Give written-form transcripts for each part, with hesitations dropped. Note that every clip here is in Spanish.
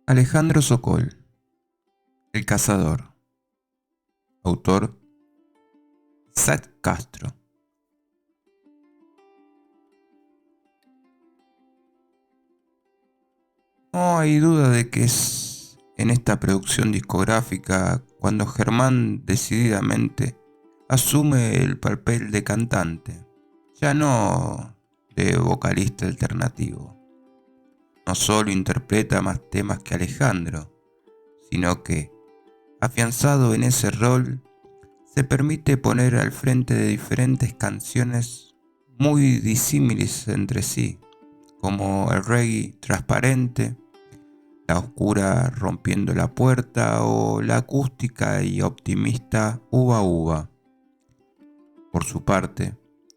Alejandro Sokol, El Cazador. Autor Isaac Castro. No hay duda de que es en esta producción discográfica cuando Germán decididamente asume el papel de cantante, ya no de vocalista alternativo. No solo interpreta más temas que Alejandro, sino que, afianzado en ese rol, se permite poner al frente de diferentes canciones muy disímiles entre sí, como el reggae transparente, la oscura rompiendo la puerta o la acústica y optimista Uva Uva. Por su parte,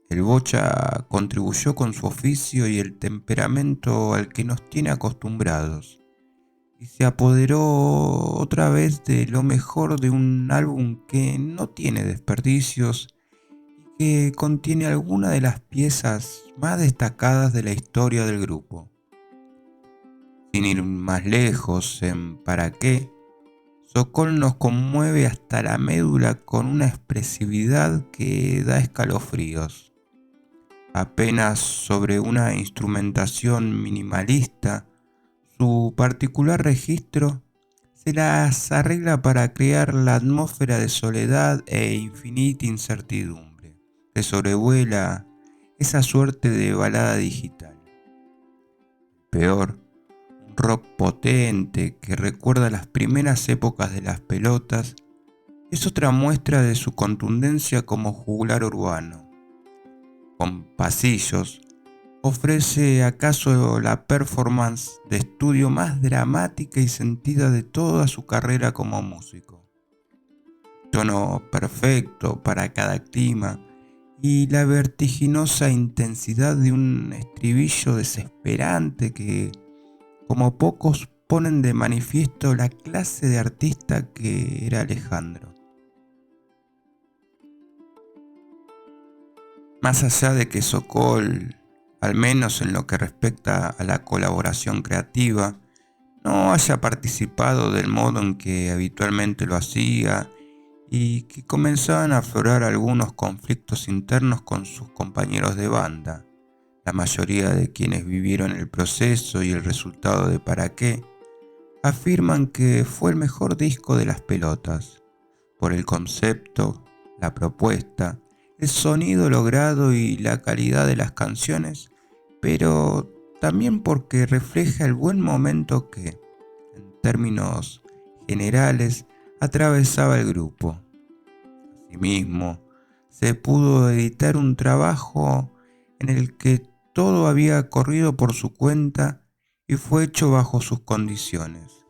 el Bocha contribuyó con su oficio y el temperamento al que nos tiene acostumbrados, y se apoderó otra vez de lo mejor de un álbum que no tiene desperdicios y que contiene algunas de las piezas más destacadas de la historia del grupo. Sin ir más lejos en ¿Para qué?, Sokol nos conmueve hasta la médula con una expresividad que da escalofríos. Apenas sobre una instrumentación minimalista, su particular registro se las arregla para crear la atmósfera de soledad e infinita incertidumbre que sobrevuela esa suerte de balada digital. Peor, un rock potente que recuerda las primeras épocas de las pelotas es otra muestra de su contundencia como juglar urbano. Con Pasillos ofrece acaso la performance de estudio más dramática y sentida de toda su carrera como músico. Tono perfecto para cada clima y la vertiginosa intensidad de un estribillo desesperante que, como pocos, ponen de manifiesto la clase de artista que era Alejandro. Más allá de que Sokol, al menos en lo que respecta a la colaboración creativa, no haya participado del modo en que habitualmente lo hacía y que comenzaban a aflorar algunos conflictos internos con sus compañeros de banda, la mayoría de quienes vivieron el proceso y el resultado de ¿Para qué?, afirman que fue el mejor disco de las pelotas, por el concepto, la propuesta, el sonido logrado y la calidad de las canciones, pero también porque refleja el buen momento que, en términos generales, atravesaba el grupo. Asimismo, se pudo editar un trabajo en el que todo había corrido por su cuenta y fue hecho bajo sus condiciones.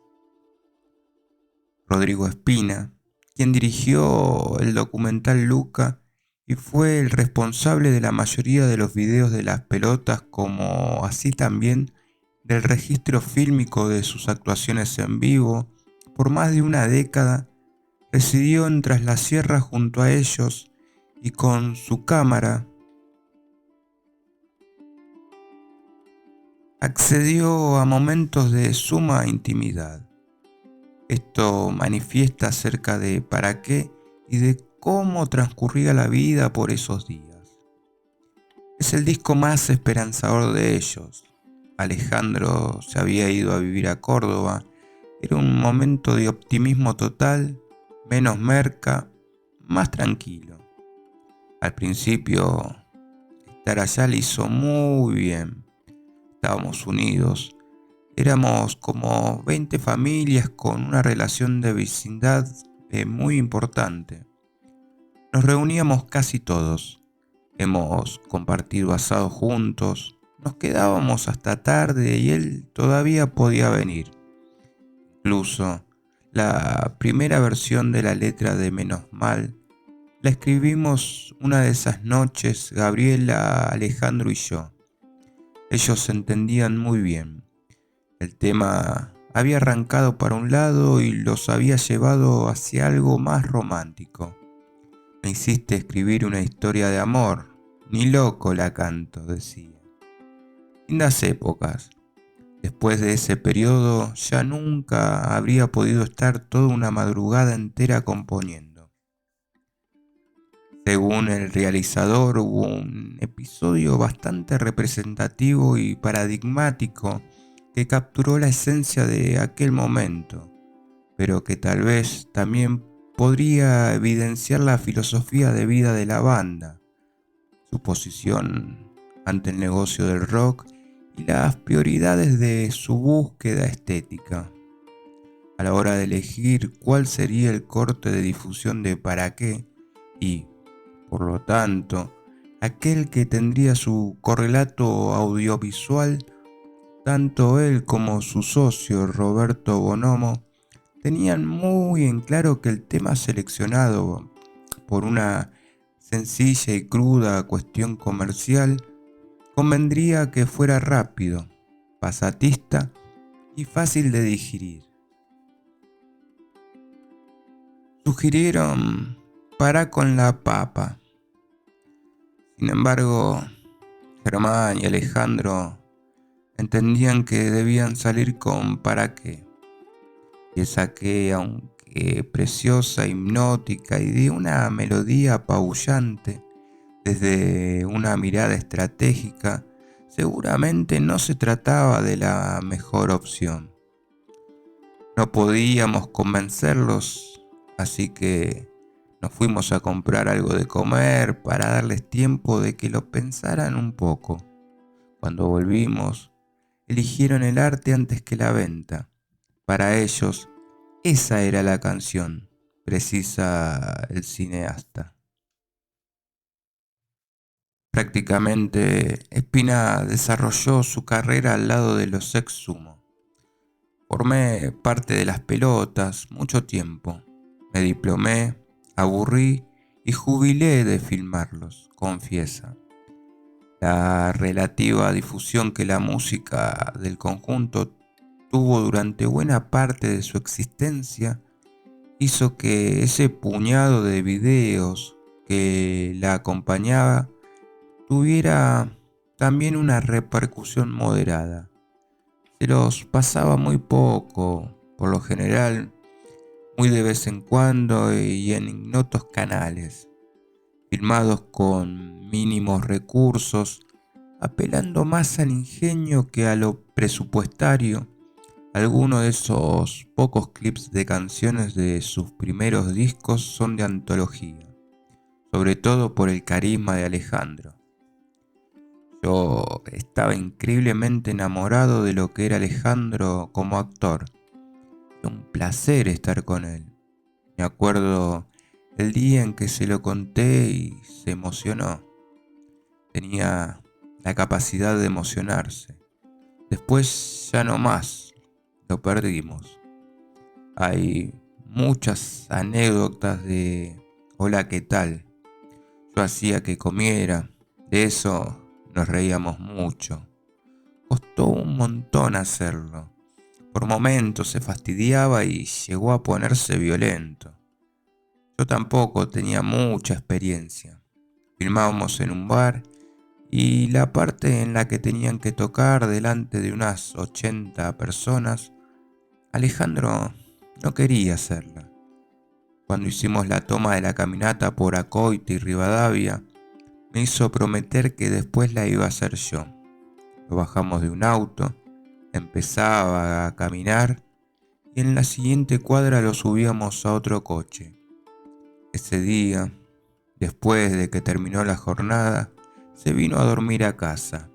Rodrigo Espina, quien dirigió el documental Luca y fue el responsable de la mayoría de los videos de las pelotas, como así también del registro fílmico de sus actuaciones en vivo, por más de una década, residió en Tras la Sierra junto a ellos y con su cámara accedió a momentos de suma intimidad. Esto manifiesta acerca de ¿Para qué?, y de cómo transcurría la vida por esos días. Es el disco más esperanzador de ellos. Alejandro se había ido a vivir a Córdoba. Era un momento de optimismo total, menos merca, más tranquilo. Al principio, estar allá le hizo muy bien. Estábamos unidos. Éramos como 20 familias con una relación de vecindad muy importante. Nos reuníamos casi todos. Hemos compartido asados juntos. Nos quedábamos hasta tarde y él todavía podía venir. Incluso la primera versión de la letra de Menos Mal la escribimos una de esas noches Gabriela, Alejandro y yo. Ellos se entendían muy bien. El tema había arrancado para un lado y los había llevado hacia algo más romántico. Me hiciste escribir una historia de amor, ni loco la canto, decía. Lindas épocas. Después de ese periodo ya nunca habría podido estar toda una madrugada entera componiendo. Según el realizador, hubo un episodio bastante representativo y paradigmático que capturó la esencia de aquel momento, pero que tal vez también podría evidenciar la filosofía de vida de la banda, su posición ante el negocio del rock y las prioridades de su búsqueda estética. A la hora de elegir cuál sería el corte de difusión de Para qué y, por lo tanto, aquel que tendría su correlato audiovisual, tanto él como su socio Roberto Bonomo tenían muy en claro que el tema seleccionado por una sencilla y cruda cuestión comercial convendría que fuera rápido, pasatista y fácil de digerir. Sugirieron Para con la papa. Sin embargo, Germán y Alejandro entendían que debían salir con Para qué. Pieza que, aunque preciosa, hipnótica y de una melodía apabullante, desde una mirada estratégica, seguramente no se trataba de la mejor opción. No podíamos convencerlos, así que nos fuimos a comprar algo de comer para darles tiempo de que lo pensaran un poco. Cuando volvimos, eligieron el arte antes que la venta. Para ellos, esa era la canción, precisa el cineasta. Prácticamente, Espina desarrolló su carrera al lado de los Sex Sumo. Formé parte de las pelotas mucho tiempo. Me diplomé, aburrí y jubilé de filmarlos, confiesa. La relativa difusión que la música del conjunto tuvo durante buena parte de su existencia hizo que ese puñado de videos que la acompañaba tuviera también una repercusión moderada. Se los pasaba muy poco, por lo general, muy de vez en cuando y en ignotos canales, filmados con mínimos recursos, apelando más al ingenio que a lo presupuestario. Algunos de esos pocos clips de canciones de sus primeros discos son de antología, sobre todo por el carisma de Alejandro. Yo estaba increíblemente enamorado de lo que era Alejandro como actor. Era un placer estar con él. Me acuerdo el día en que se lo conté y se emocionó. Tenía la capacidad de emocionarse. Después ya no más, lo perdimos. Hay muchas anécdotas de hola, ¿qué tal? Yo hacía que comiera, de eso nos reíamos mucho. Costó un montón hacerlo. Por momentos se fastidiaba y llegó a ponerse violento. Yo tampoco tenía mucha experiencia. Filmábamos en un bar y la parte en la que tenían que tocar delante de unas 80 personas, Alejandro no quería hacerla. Cuando hicimos la toma de la caminata por Acoite y Rivadavia, me hizo prometer que después la iba a hacer yo. Lo bajamos de un auto, empezaba a caminar y en la siguiente cuadra lo subíamos a otro coche. Ese día, después de que terminó la jornada, se vino a dormir a casa.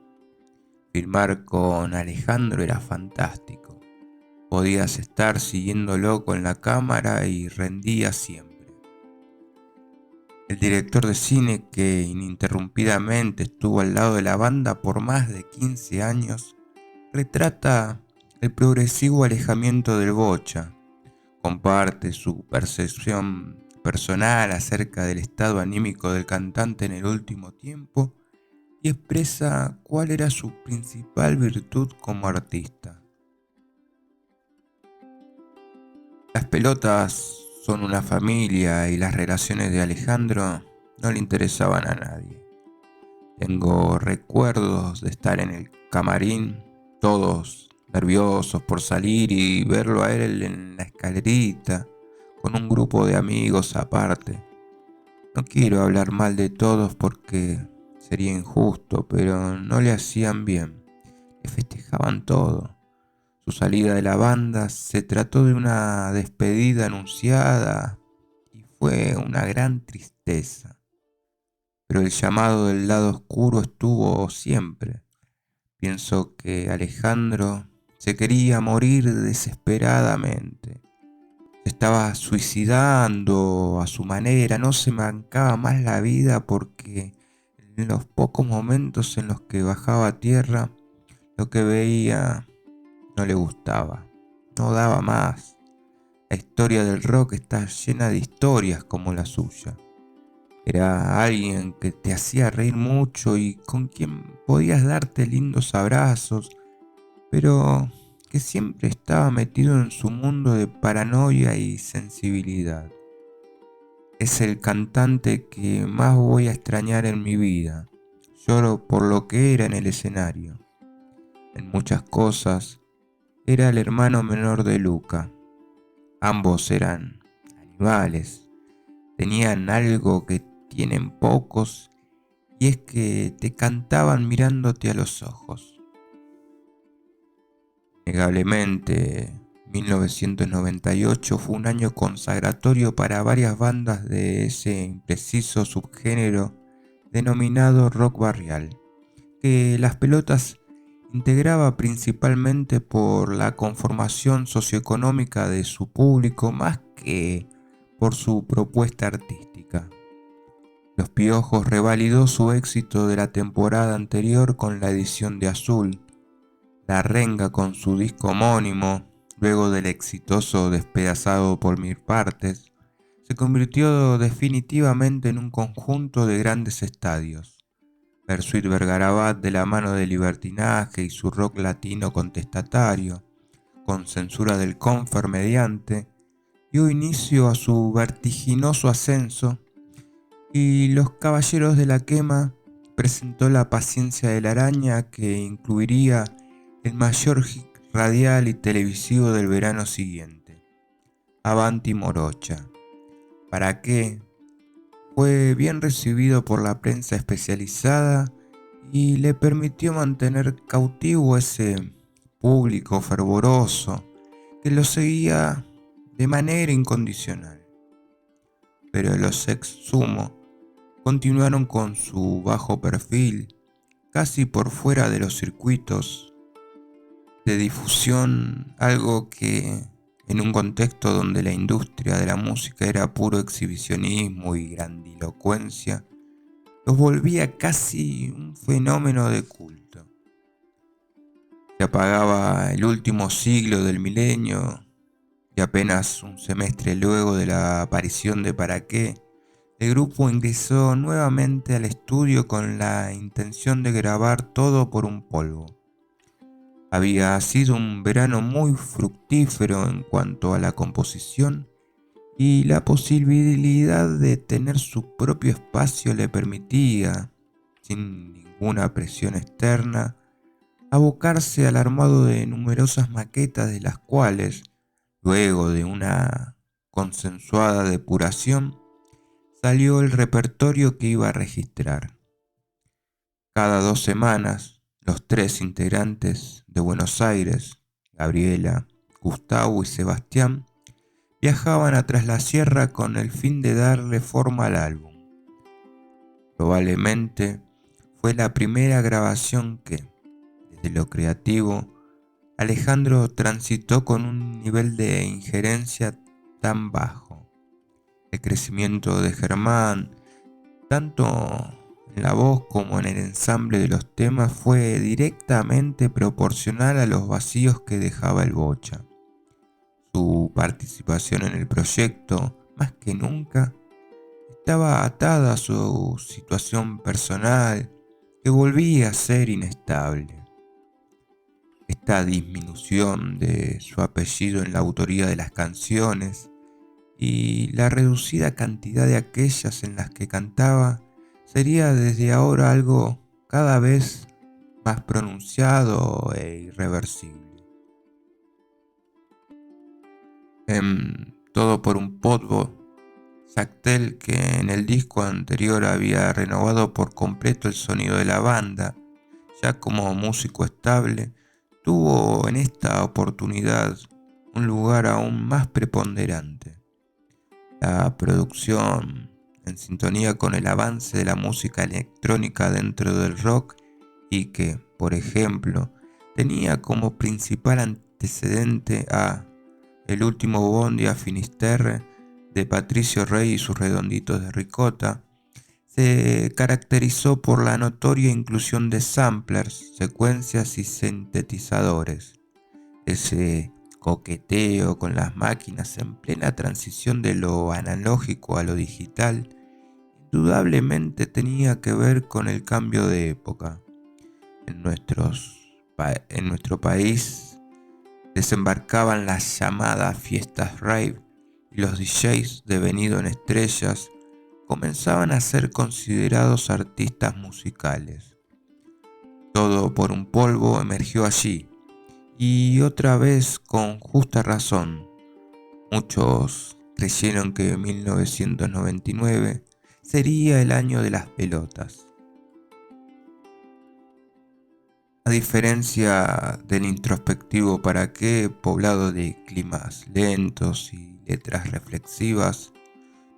Filmar con Alejandro era fantástico. Podías estar siguiéndolo con la cámara y rendía siempre. El director de cine, que ininterrumpidamente estuvo al lado de la banda por más de 15 años, retrata el progresivo alejamiento del Bocha. Comparte su percepción personal acerca del estado anímico del cantante en el último tiempo y expresa cuál era su principal virtud como artista. Las pelotas son una familia y las relaciones de Alejandro no le interesaban a nadie. Tengo recuerdos de estar en el camarín, todos nerviosos por salir y verlo a él en la escalerita, con un grupo de amigos aparte. No quiero hablar mal de todos porque sería injusto, pero no le hacían bien. Le festejaban todo. Su salida de la banda se trató de una despedida anunciada y fue una gran tristeza. Pero el llamado del lado oscuro estuvo siempre. Pienso que Alejandro se quería morir desesperadamente. Se estaba suicidando a su manera, no se mancaba más la vida porque en los pocos momentos en los que bajaba a tierra, lo que veía no le gustaba, no daba más. La historia del rock está llena de historias como la suya. Era alguien que te hacía reír mucho y con quien podías darte lindos abrazos, pero que siempre estaba metido en su mundo de paranoia y sensibilidad. Es el cantante que más voy a extrañar en mi vida. Lloro por lo que era en el escenario. En muchas cosas, era el hermano menor de Luca. Ambos eran animales. Tenían algo que tienen pocos, y es que te cantaban mirándote a los ojos. Innegablemente, 1998 fue un año consagratorio para varias bandas de ese impreciso subgénero denominado rock barrial, que Las Pelotas integraba principalmente por la conformación socioeconómica de su público más que por su propuesta artística. Los Piojos revalidó su éxito de la temporada anterior con la edición de Azul, La Renga con su disco homónimo, luego del exitoso Despedazado por mil partes, se convirtió definitivamente en un conjunto de grandes estadios. Bersuit Vergarabat de la mano del libertinaje y su rock latino contestatario, con censura del Confer mediante, dio inicio a su vertiginoso ascenso, y Los Caballeros de la Quema presentó La Paciencia de la Araña, que incluiría el mayor hit radial y televisivo del verano siguiente, Avanti Morocha. ¿Para qué? Fue bien recibido por la prensa especializada y le permitió mantener cautivo ese público fervoroso que lo seguía de manera incondicional. Pero los ex Sumo continuaron con su bajo perfil, casi por fuera de los circuitos de difusión, algo que en un contexto donde la industria de la música era puro exhibicionismo y grandilocuencia, los volvía casi un fenómeno de culto. Se apagaba el último siglo del milenio y apenas un semestre luego de la aparición de ¿Para qué?, el grupo ingresó nuevamente al estudio con la intención de grabar todo por un polvo. Había sido un verano muy fructífero en cuanto a la composición, y la posibilidad de tener su propio espacio le permitía, sin ninguna presión externa, abocarse al armado de numerosas maquetas de las cuales, luego de una consensuada depuración, salió el repertorio que iba a registrar. Cada 2 semanas, los 3 integrantes de Buenos Aires, Gabriela, Gustavo y Sebastián, viajaban a Tras la Sierra con el fin de darle forma al álbum. Probablemente fue la primera grabación que, desde lo creativo, Alejandro transitó con un nivel de injerencia tan bajo. El crecimiento de Germán, tanto en la voz como en el ensamble de los temas, fue directamente proporcional a los vacíos que dejaba el Bocha. Su participación en el proyecto, más que nunca, estaba atada a su situación personal, que volvía a ser inestable. Esta disminución de su apellido en la autoría de las canciones y la reducida cantidad de aquellas en las que cantaba sería desde ahora algo cada vez más pronunciado e irreversible. Todo por un polvo. Jactel, que en el disco anterior había renovado por completo el sonido de la banda, ya como músico estable, tuvo en esta oportunidad un lugar aún más preponderante. La producción, en sintonía con el avance de la música electrónica dentro del rock y que, por ejemplo, tenía como principal antecedente a El último bondi a Finisterre de Patricio Rey y sus redonditos de ricota, se caracterizó por la notoria inclusión de samplers, secuencias y sintetizadores. Ese coqueteo con las máquinas en plena transición de lo analógico a lo digital indudablemente tenía que ver con el cambio de época. En nuestro país desembarcaban las llamadas fiestas rave y los DJs devenidos en estrellas comenzaban a ser considerados artistas musicales. Todo por un polvo emergió allí, y otra vez con justa razón. Muchos creyeron que 1999 sería el año de las pelotas. A diferencia del introspectivo para qué, poblado de climas lentos y letras reflexivas,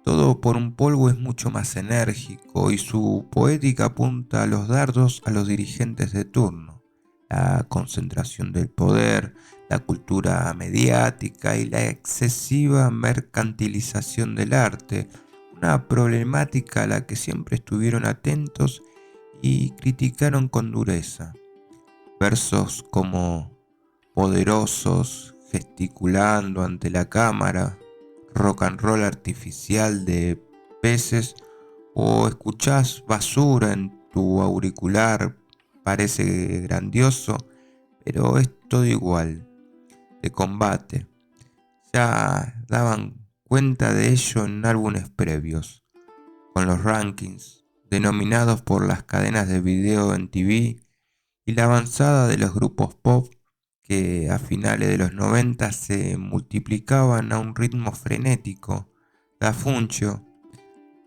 todo por un polvo es mucho más enérgico y su poética apunta a los dardos a los dirigentes de turno. La concentración del poder, la cultura mediática y la excesiva mercantilización del arte, una problemática a la que siempre estuvieron atentos y criticaron con dureza. Versos como poderosos, gesticulando ante la cámara, rock and roll artificial de peces o escuchás basura en tu auricular, parece grandioso, pero es todo igual, de combate. Ya daban cuenta de ello en álbumes previos, con los rankings, denominados por las cadenas de video en TV y la avanzada de los grupos pop que a finales de los 90 se multiplicaban a un ritmo frenético. Da Funcho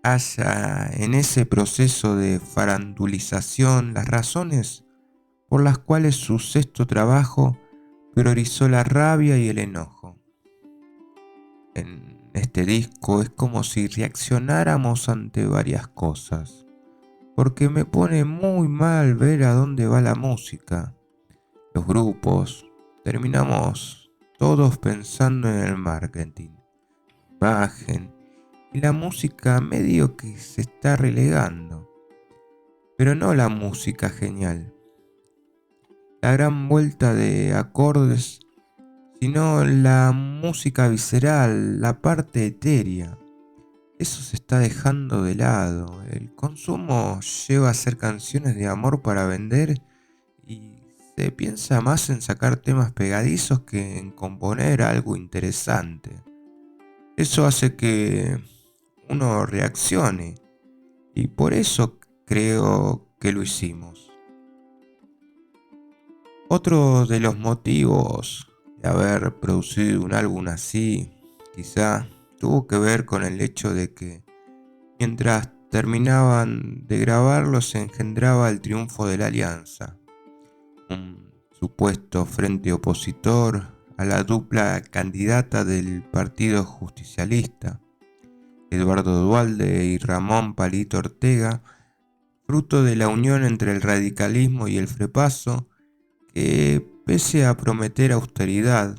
halla en ese proceso de farandulización las razones por las cuales su sexto trabajo priorizó la rabia y el enojo. En este disco es como si reaccionáramos ante varias cosas, porque me pone muy mal ver a dónde va la música. Los grupos, terminamos todos pensando en el marketing, imagen y la música medio que se está relegando, pero no la música genial, la gran vuelta de acordes, sino la música visceral, la parte etérea. Eso se está dejando de lado. El consumo lleva a hacer canciones de amor para vender y se piensa más en sacar temas pegadizos que en componer algo interesante. Eso hace que uno reaccione y por eso creo que lo hicimos. Otro de los motivos de haber producido un álbum así, quizá tuvo que ver con el hecho de que mientras terminaban de grabarlo se engendraba el triunfo de la Alianza, un supuesto frente opositor a la dupla candidata del Partido Justicialista, Eduardo Duhalde y Ramón Palito Ortega, fruto de la unión entre el radicalismo y el frepaso, que pese a prometer austeridad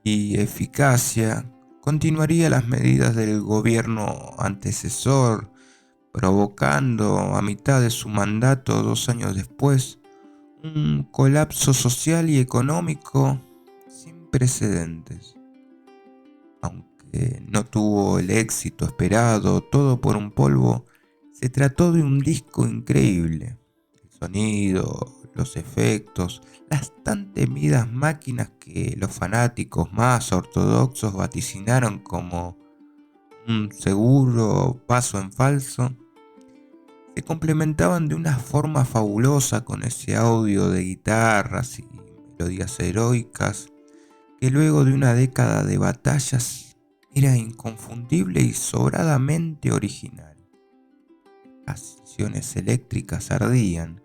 y eficacia, continuaría las medidas del gobierno antecesor, provocando a mitad de su mandato 2 años después un colapso social y económico sin precedentes. Aunque no tuvo el éxito esperado, Todo por un polvo se trató de un disco increíble. El sonido, los efectos, las tan temidas máquinas que los fanáticos más ortodoxos vaticinaron como un seguro paso en falso, se complementaban de una forma fabulosa con ese audio de guitarras y melodías heroicas que luego de una década de batallas era inconfundible y sobradamente original. Las sesiones eléctricas ardían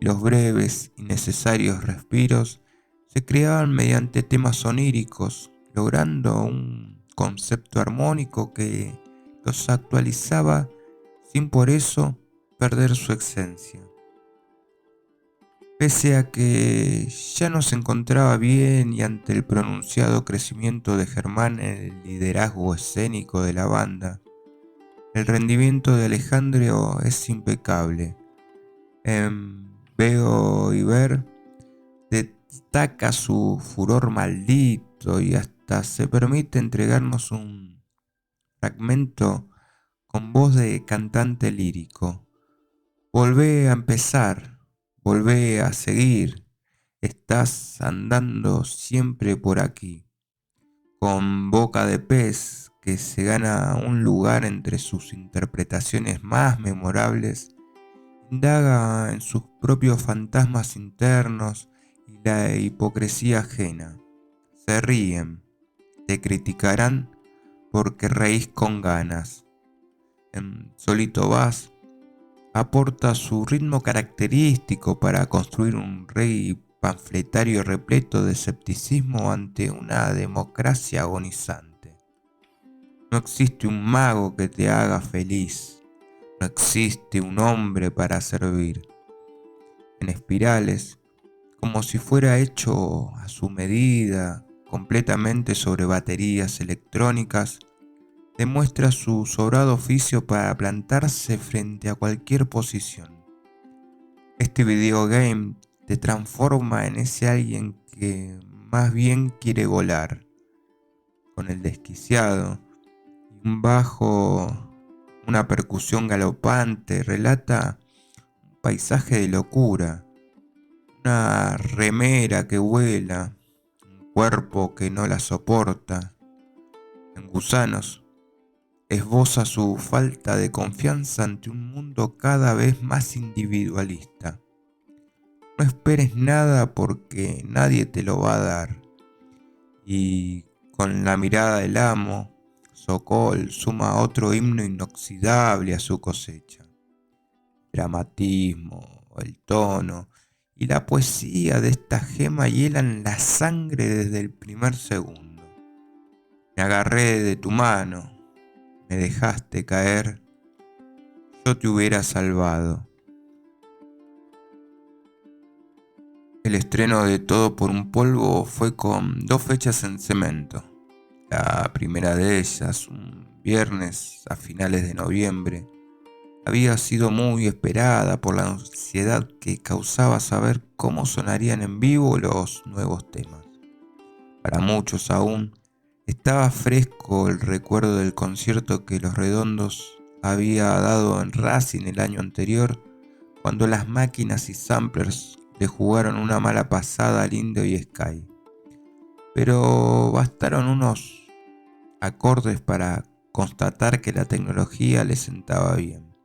y los breves y necesarios respiros se creaban mediante temas oníricos, logrando un concepto armónico que los actualizaba sin por eso perder su esencia. Pese a que ya no se encontraba bien y ante el pronunciado crecimiento de Germán en el liderazgo escénico de la banda, el rendimiento de Alejandro es impecable. En Veo y Ver destaca su furor maldito y hasta se permite entregarnos un fragmento con voz de cantante lírico. Volvé a empezar, volvé a seguir, estás andando siempre por aquí, con boca de pez que se gana un lugar entre sus interpretaciones más memorables, indaga en sus propios fantasmas internos y la hipocresía ajena. Se ríen, te criticarán porque reís con ganas. En Solito Vas aporta su ritmo característico para construir un rey panfletario repleto de escepticismo ante una democracia agonizante. No existe un mago que te haga feliz, no existe un hombre para servir. En Espirales, como si fuera hecho a su medida, completamente sobre baterías electrónicas, demuestra su sobrado oficio para plantarse frente a cualquier posición. Este videogame te transforma en ese alguien que más bien quiere volar, con el desquiciado y un bajo, una percusión galopante, relata un paisaje de locura, una remera que vuela, un cuerpo que no la soporta. En Gusanos esboza su falta de confianza ante un mundo cada vez más individualista. No esperes nada porque nadie te lo va a dar. Y con la mirada del amo, Sokol suma otro himno inoxidable a su cosecha. Dramatismo, el tono y la poesía de esta gema hielan la sangre desde el primer segundo. Me agarré de tu mano, me dejaste caer, yo te hubiera salvado. El estreno de Todo por un polvo fue con 2 fechas en cemento. La primera de ellas, un viernes a finales de noviembre, había sido muy esperada por la ansiedad que causaba saber cómo sonarían en vivo los nuevos temas. Para muchos aún estaba fresco el recuerdo del concierto que Los Redondos había dado en Racing el año anterior, cuando las máquinas y samplers le jugaron una mala pasada al Indio y Sky. Pero bastaron unos acordes para constatar que la tecnología le sentaba bien.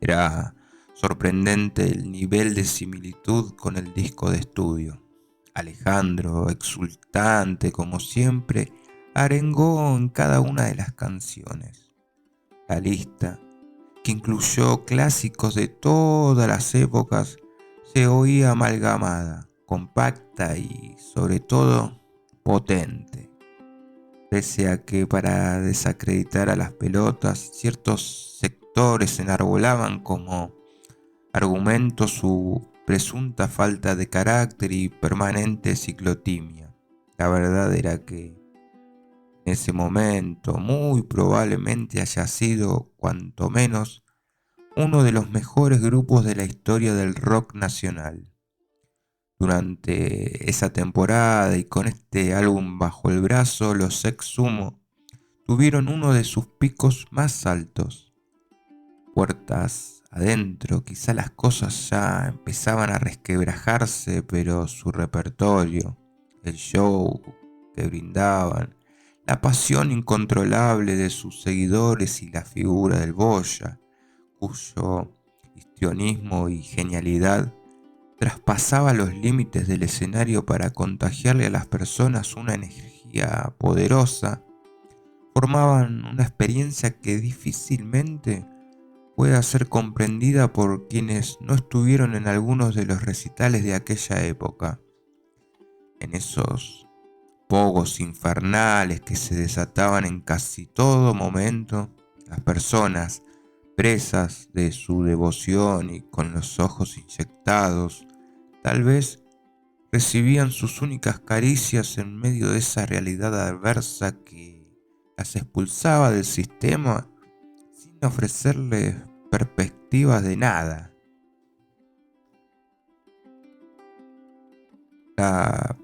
Era sorprendente el nivel de similitud con el disco de estudio. Alejandro, exultante como siempre, arengó en cada una de las canciones. La lista, que incluyó clásicos de todas las épocas, se oía amalgamada, compacta y, sobre todo, potente. Pese a que para desacreditar a las pelotas, ciertos sectores enarbolaban como argumento su presunta falta de carácter y permanente ciclotimia. La verdad era que en ese momento muy probablemente haya sido, cuanto menos, uno de los mejores grupos de la historia del rock nacional. Durante esa temporada y con este álbum bajo el brazo, los Ex Sumo tuvieron uno de sus picos más altos. Puertas adentro, quizá las cosas ya empezaban a resquebrajarse, pero su repertorio, el show que brindaban, la pasión incontrolable de sus seguidores y la figura del Boya, cuyo histrionismo y genialidad traspasaba los límites del escenario para contagiarle a las personas una energía poderosa, formaban una experiencia que difícilmente pueda ser comprendida por quienes no estuvieron en algunos de los recitales de aquella época. En esos pogos infernales que se desataban en casi todo momento, las personas, presas de su devoción y con los ojos inyectados, tal vez recibían sus únicas caricias en medio de esa realidad adversa que las expulsaba del sistema sin ofrecerles perspectivas de nada. La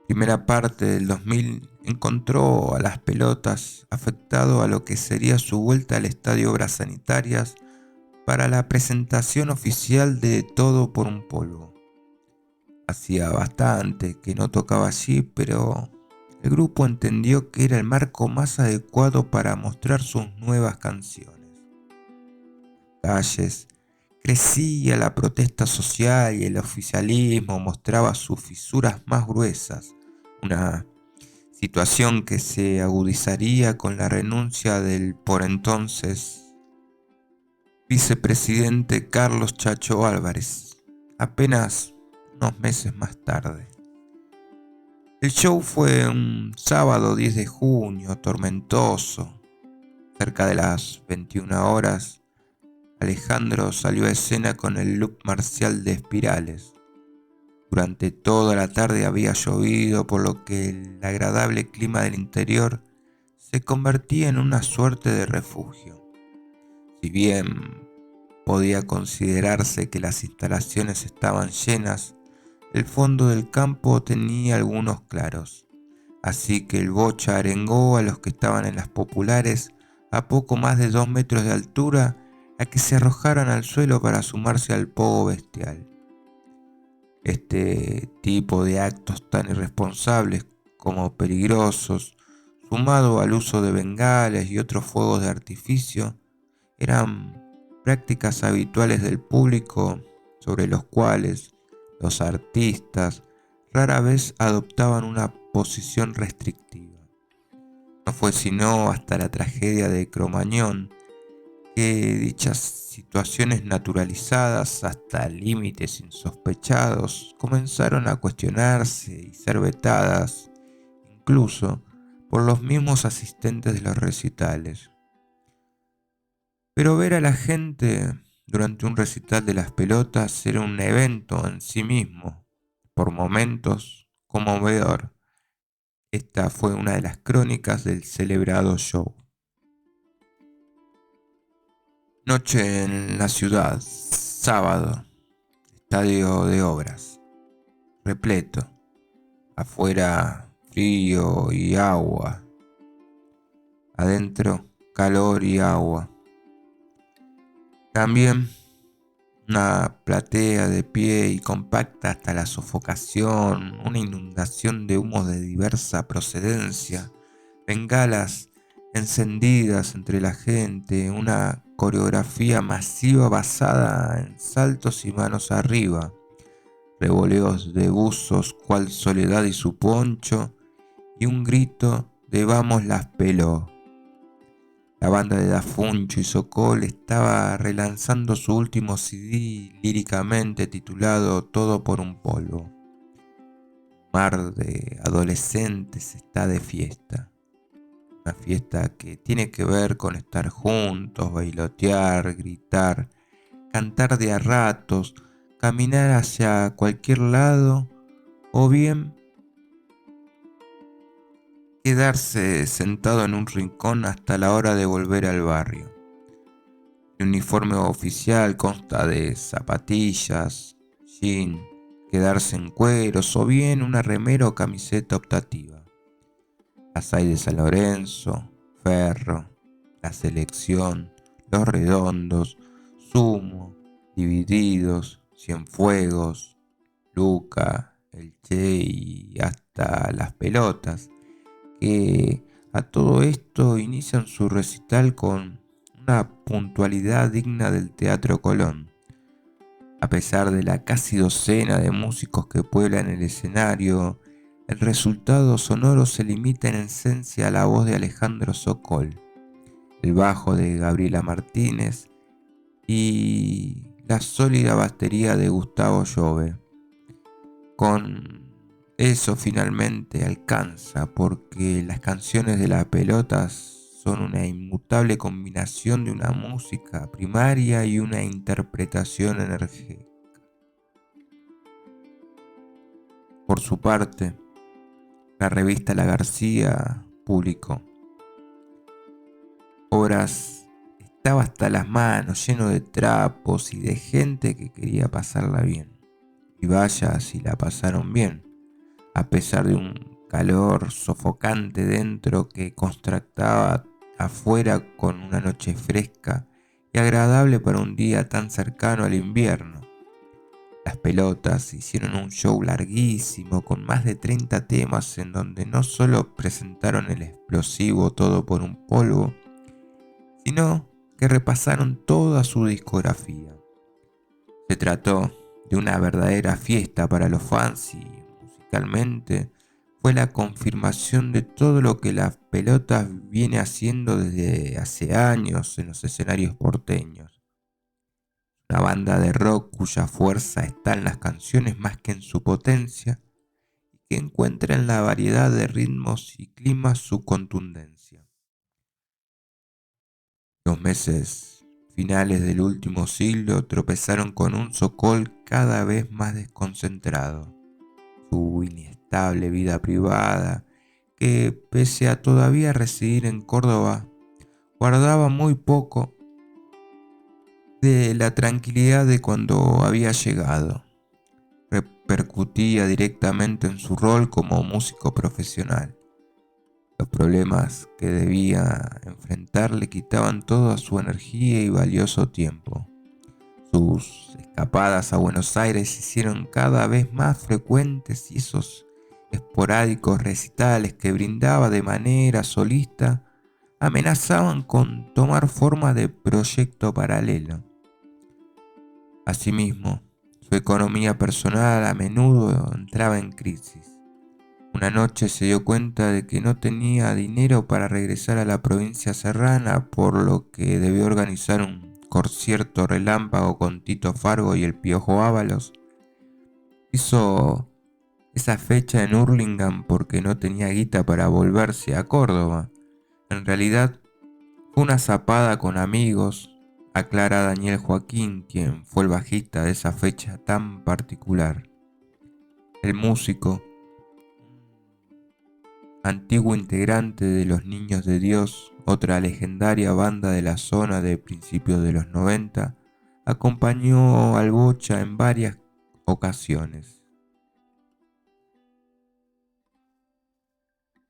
primera parte del 2000 encontró a las pelotas afectado a lo que sería su vuelta al estadio Obras Sanitarias para la presentación oficial de Todo por un Polvo. Hacía bastante que no tocaba allí, pero el grupo entendió que era el marco más adecuado para mostrar sus nuevas canciones. Calles crecía la protesta social y el oficialismo mostraba sus fisuras más gruesas, una situación que se agudizaría con la renuncia del por entonces vicepresidente Carlos Chacho Álvarez, apenas unos meses más tarde. El show fue un sábado 10 de junio, tormentoso. Cerca de las 21 horas, Alejandro salió a escena con el look marcial de Espirales. Durante toda la tarde había llovido, por lo que el agradable clima del interior se convertía en una suerte de refugio. Si bien podía considerarse que las instalaciones estaban llenas, el fondo del campo tenía algunos claros, así que el Bocha arengó a los que estaban en las populares a poco más de 2 metros de altura a que se arrojaran al suelo para sumarse al pogo bestial. Este tipo de actos tan irresponsables como peligrosos, sumado al uso de bengalas y otros fuegos de artificio, eran prácticas habituales del público sobre los cuales los artistas rara vez adoptaban una posición restrictiva. No fue sino hasta la tragedia de Cromañón que dichas situaciones naturalizadas hasta límites insospechados comenzaron a cuestionarse y ser vetadas, incluso por los mismos asistentes de los recitales. Pero ver a la gente durante un recital de las pelotas era un evento en sí mismo, por momentos conmovedor. Esta fue una de las crónicas del celebrado show. Noche en la ciudad, sábado, estadio de Obras, repleto. Afuera frío y agua, adentro calor y agua. También una platea de pie y compacta hasta la sofocación, una inundación de humos de diversa procedencia, bengalas encendidas entre la gente, una coreografía masiva basada en saltos y manos arriba, revoleos de buzos cual Soledad y su poncho, y un grito de vamos las peló. La banda de Da Funcho y Sokol estaba relanzando su último CD líricamente titulado Todo por un polvo. Mar de adolescentes está de fiesta. Una fiesta que tiene que ver con estar juntos, bailotear, gritar, cantar de a ratos, caminar hacia cualquier lado o bien quedarse sentado en un rincón hasta la hora de volver al barrio. El uniforme oficial consta de zapatillas, jean, quedarse en cueros o bien una remera o camiseta optativa. Las hay de San Lorenzo, Ferro, La Selección, Los Redondos, Sumo, Divididos, Cienfuegos, Luca, El Che y hasta Las Pelotas, que a todo esto inician su recital con una puntualidad digna del Teatro Colón. A pesar de la casi docena de músicos que pueblan el escenario, el resultado sonoro se limita en esencia a la voz de Alejandro Sokol, el bajo de Gabriela Martínez y la sólida batería de Gustavo Llobe. Con eso finalmente alcanza, porque las canciones de las pelotas son una inmutable combinación de una música primaria y una interpretación enérgica. Por su parte, la revista La García publicó: Horas estaba hasta las manos, lleno de trapos y de gente que quería pasarla bien. Y vaya si la pasaron bien, a pesar de un calor sofocante dentro que contrastaba afuera con una noche fresca y agradable para un día tan cercano al invierno. Las pelotas hicieron un show larguísimo con más de 30 temas en donde no solo presentaron el explosivo Todo por un polvo, sino que repasaron toda su discografía. Se trató de una verdadera fiesta para los fans y musicalmente fue la confirmación de todo lo que las pelotas viene haciendo desde hace años en los escenarios porteños. Una banda de rock cuya fuerza está en las canciones más que en su potencia y que encuentra en la variedad de ritmos y climas su contundencia. Los meses finales del último siglo tropezaron con un Sokol cada vez más desconcentrado. Su inestable vida privada, que pese a todavía residir en Córdoba, guardaba muy poco de la tranquilidad de cuando había llegado, repercutía directamente en su rol como músico profesional. Los problemas que debía enfrentar le quitaban toda su energía y valioso tiempo. Sus escapadas a Buenos Aires se hicieron cada vez más frecuentes y esos esporádicos recitales que brindaba de manera solista amenazaban con tomar forma de proyecto paralelo. Asimismo, su economía personal a menudo entraba en crisis. Una noche se dio cuenta de que no tenía dinero para regresar a la provincia serrana, por lo que debió organizar un concierto relámpago con Tito Fargo y el Piojo Ábalos. Hizo esa fecha en Hurlingham porque no tenía guita para volverse a Córdoba. En realidad, fue una zapada con amigos, aclara Daniel Joaquín, quien fue el bajista de esa fecha tan particular. El músico, antiguo integrante de Los Niños de Dios, otra legendaria banda de la zona de principios de los 90, acompañó al Bocha en varias ocasiones.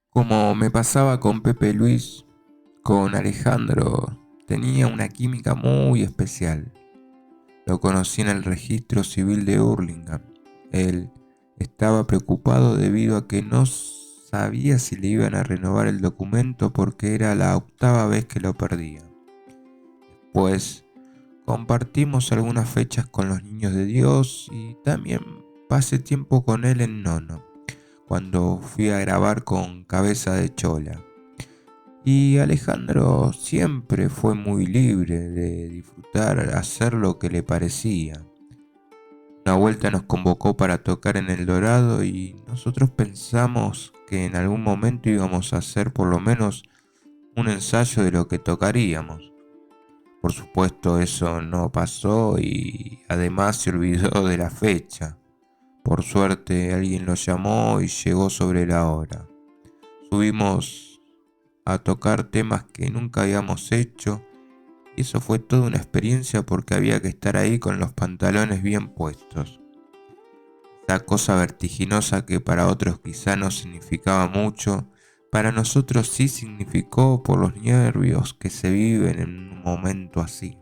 Como me pasaba con Pepe Luis, con Alejandro tenía una química muy especial. Lo conocí en el registro civil de Hurlingham. Él estaba preocupado debido a que no sabía si le iban a renovar el documento porque era la octava vez que lo perdía. Pues compartimos algunas fechas con los Niños de Dios y también pasé tiempo con él en Nono, cuando fui a grabar con Cabeza de Chola. Y Alejandro siempre fue muy libre de disfrutar, hacer lo que le parecía. Una vuelta nos convocó para tocar en El Dorado y nosotros pensamos que en algún momento íbamos a hacer por lo menos un ensayo de lo que tocaríamos. Por supuesto eso no pasó y además se olvidó de la fecha. Por suerte alguien lo llamó y llegó sobre la hora. Subimos a tocar temas que nunca habíamos hecho y eso fue toda una experiencia porque había que estar ahí con los pantalones bien puestos. Esa cosa vertiginosa que para otros quizá no significaba mucho, para nosotros sí significó por los nervios que se viven en un momento así.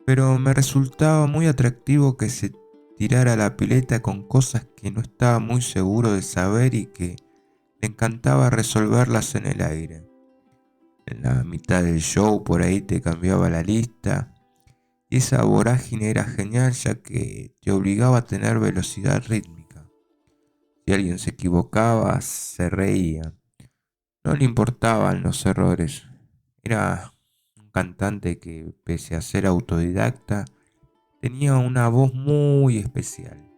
Pero me resultaba muy atractivo que se tirara a la pileta con cosas que no estaba muy seguro de saber y que le encantaba resolverlas en el aire. En la mitad del show por ahí te cambiaba la lista y esa vorágine era genial ya que te obligaba a tener velocidad rítmica. Si alguien se equivocaba, se reía. No le importaban los errores. Era un cantante que, pese a ser autodidacta, tenía una voz muy especial.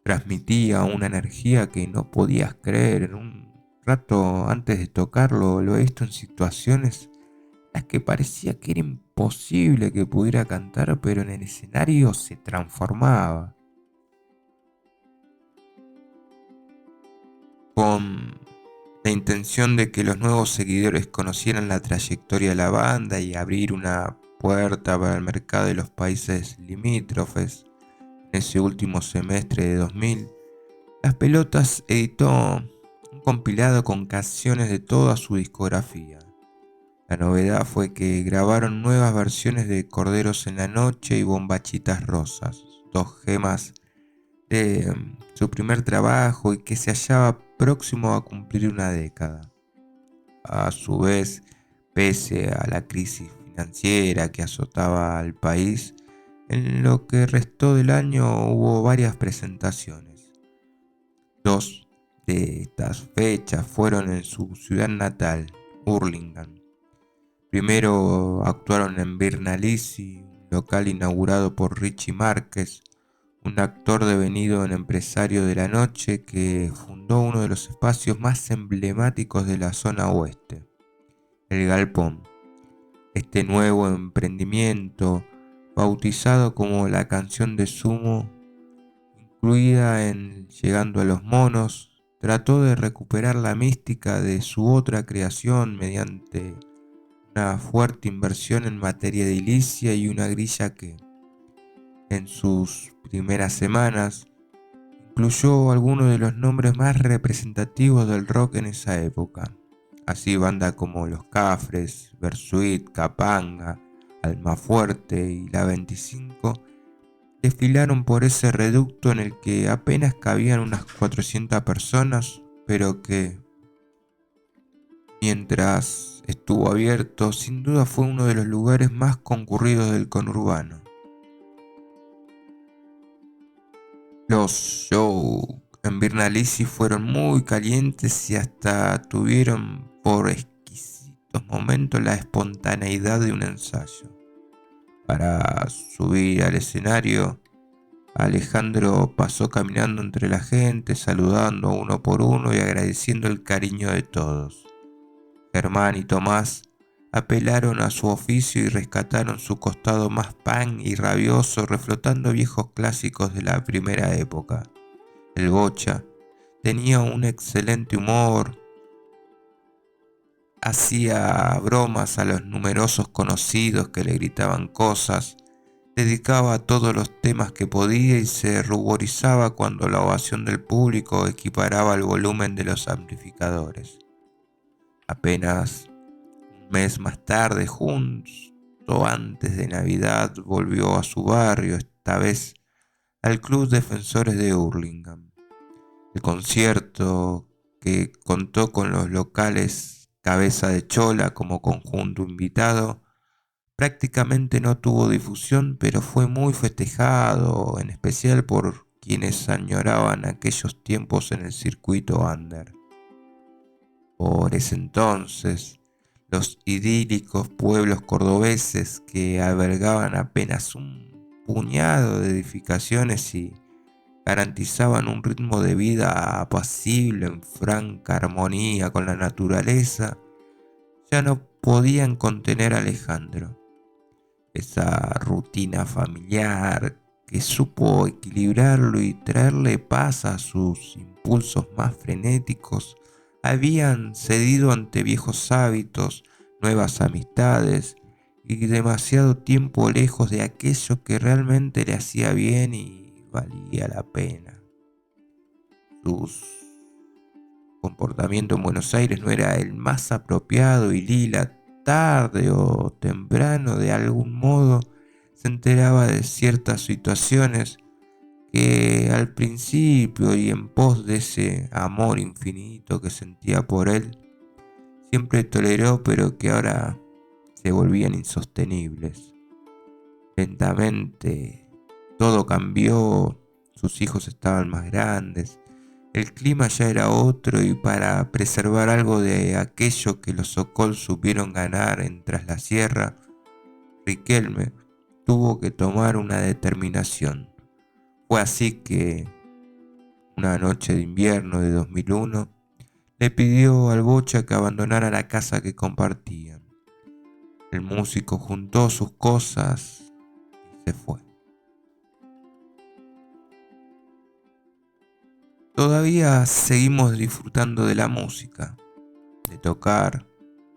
Transmitía una energía que no podías creer. En un rato antes de tocarlo, lo he visto en situaciones en las que parecía que era imposible que pudiera cantar, pero en el escenario se transformaba. Con la intención de que los nuevos seguidores conocieran la trayectoria de la banda y abrir una puerta para el mercado de los países limítrofes. En ese último semestre de 2000, Las Pelotas editó un compilado con canciones de toda su discografía. La novedad fue que grabaron nuevas versiones de Corderos en la Noche y Bombachitas Rosas, dos gemas de su primer trabajo y que se hallaba próximo a cumplir una década. A su vez, pese a la crisis financiera que azotaba al país, en lo que restó del año hubo varias presentaciones. Dos de estas fechas fueron en su ciudad natal, Hurlingham. Primero actuaron en Virnalisi, un local inaugurado por Richie Márquez, un actor devenido en empresario de la noche que fundó uno de los espacios más emblemáticos de la zona oeste, el Galpón. Este nuevo emprendimiento, bautizado como la canción de Sumo, incluida en Llegando a los Monos, trató de recuperar la mística de su otra creación mediante una fuerte inversión en materia edilicia y una grilla que, en sus primeras semanas, incluyó algunos de los nombres más representativos del rock en esa época. Así bandas como Los Cafres, Bersuit, Capanga, Almafuerte y La 25 desfilaron por ese reducto en el que apenas cabían unas 400 personas, pero que, mientras estuvo abierto, sin duda fue uno de los lugares más concurridos del conurbano. Los shows en Virnalisi fueron muy calientes y hasta tuvieron por exquisitos momentos la espontaneidad de un ensayo. Para subir al escenario, Alejandro pasó caminando entre la gente, saludando uno por uno y agradeciendo el cariño de todos. Germán y Tomás apelaron a su oficio y rescataron su costado más punk y rabioso, reflotando viejos clásicos de la primera época. El Bocha tenía un excelente humor, hacía bromas a los numerosos conocidos que le gritaban cosas, dedicaba a todos los temas que podía y se ruborizaba cuando la ovación del público equiparaba el volumen de los amplificadores. Apenas un mes más tarde, justo antes de Navidad, volvió a su barrio, esta vez al Club Defensores de Hurlingham. El concierto, que contó con los locales Cabeza de Chola como conjunto invitado, prácticamente no tuvo difusión, pero fue muy festejado, en especial por quienes añoraban aquellos tiempos en el circuito under. Por ese entonces, los idílicos pueblos cordobeses que albergaban apenas un puñado de edificaciones y garantizaban un ritmo de vida apacible en franca armonía con la naturaleza, ya no podían contener a Alejandro. Esa rutina familiar que supo equilibrarlo y traerle paz a sus impulsos más frenéticos, habían cedido ante viejos hábitos, nuevas amistades y demasiado tiempo lejos de aquello que realmente le hacía bien y valía la pena. Su comportamiento en Buenos Aires no era el más apropiado y Lila, tarde o temprano, de algún modo, se enteraba de ciertas situaciones que al principio y en pos de ese amor infinito que sentía por él, siempre toleró, pero que ahora se volvían insostenibles. Lentamente todo cambió, sus hijos estaban más grandes, el clima ya era otro y para preservar algo de aquello que los Sokol supieron ganar en Tras la Sierra, Riquelme tuvo que tomar una determinación. Fue así que, una noche de invierno de 2001, le pidió al Bocha que abandonara la casa que compartían. El músico juntó sus cosas y se fue. Todavía seguimos disfrutando de la música, de tocar,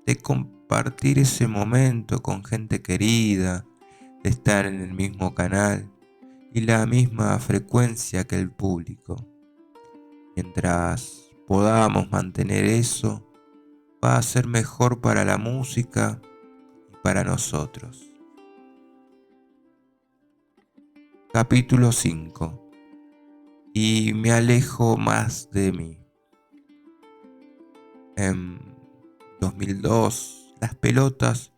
de compartir ese momento con gente querida, de estar en el mismo canal y la misma frecuencia que el público. Mientras podamos mantener eso, va a ser mejor para la música y para nosotros. Capítulo 5. Y me alejo más de mí. En 2002, Las Pelotas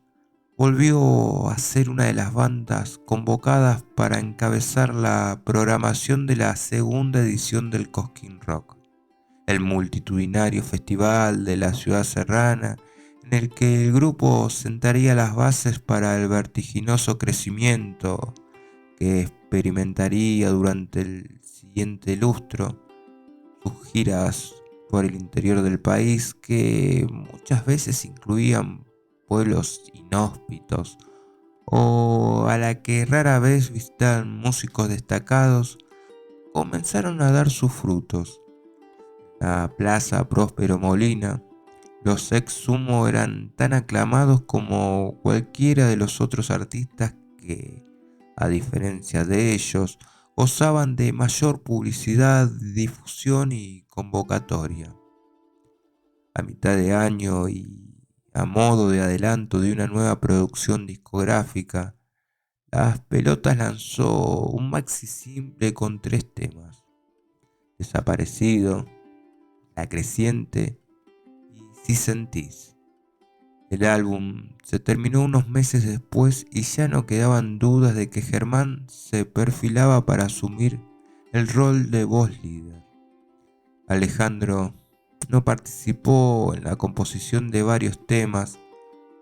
volvió a ser una de las bandas convocadas para encabezar la programación de la segunda edición del Cosquín Rock, el multitudinario festival de la ciudad serrana, en el que el grupo sentaría las bases para el vertiginoso crecimiento que experimentaría durante el siguiente lustro. Sus giras por el interior del país, que muchas veces incluían pueblos inhóspitos o a la que rara vez visitaban músicos destacados, comenzaron a dar sus frutos. La Plaza Próspero Molina, los ex Sumo eran tan aclamados como cualquiera de los otros artistas que, a diferencia de ellos, gozaban de mayor publicidad, difusión y convocatoria. A mitad de año y a modo de adelanto de una nueva producción discográfica, Las Pelotas lanzó un maxi simple con 3 temas: Desaparecido, La Creciente y Si Sentís. El álbum se terminó unos meses después y ya no quedaban dudas de que Germán se perfilaba para asumir el rol de voz líder. Alejandro no participó en la composición de varios temas,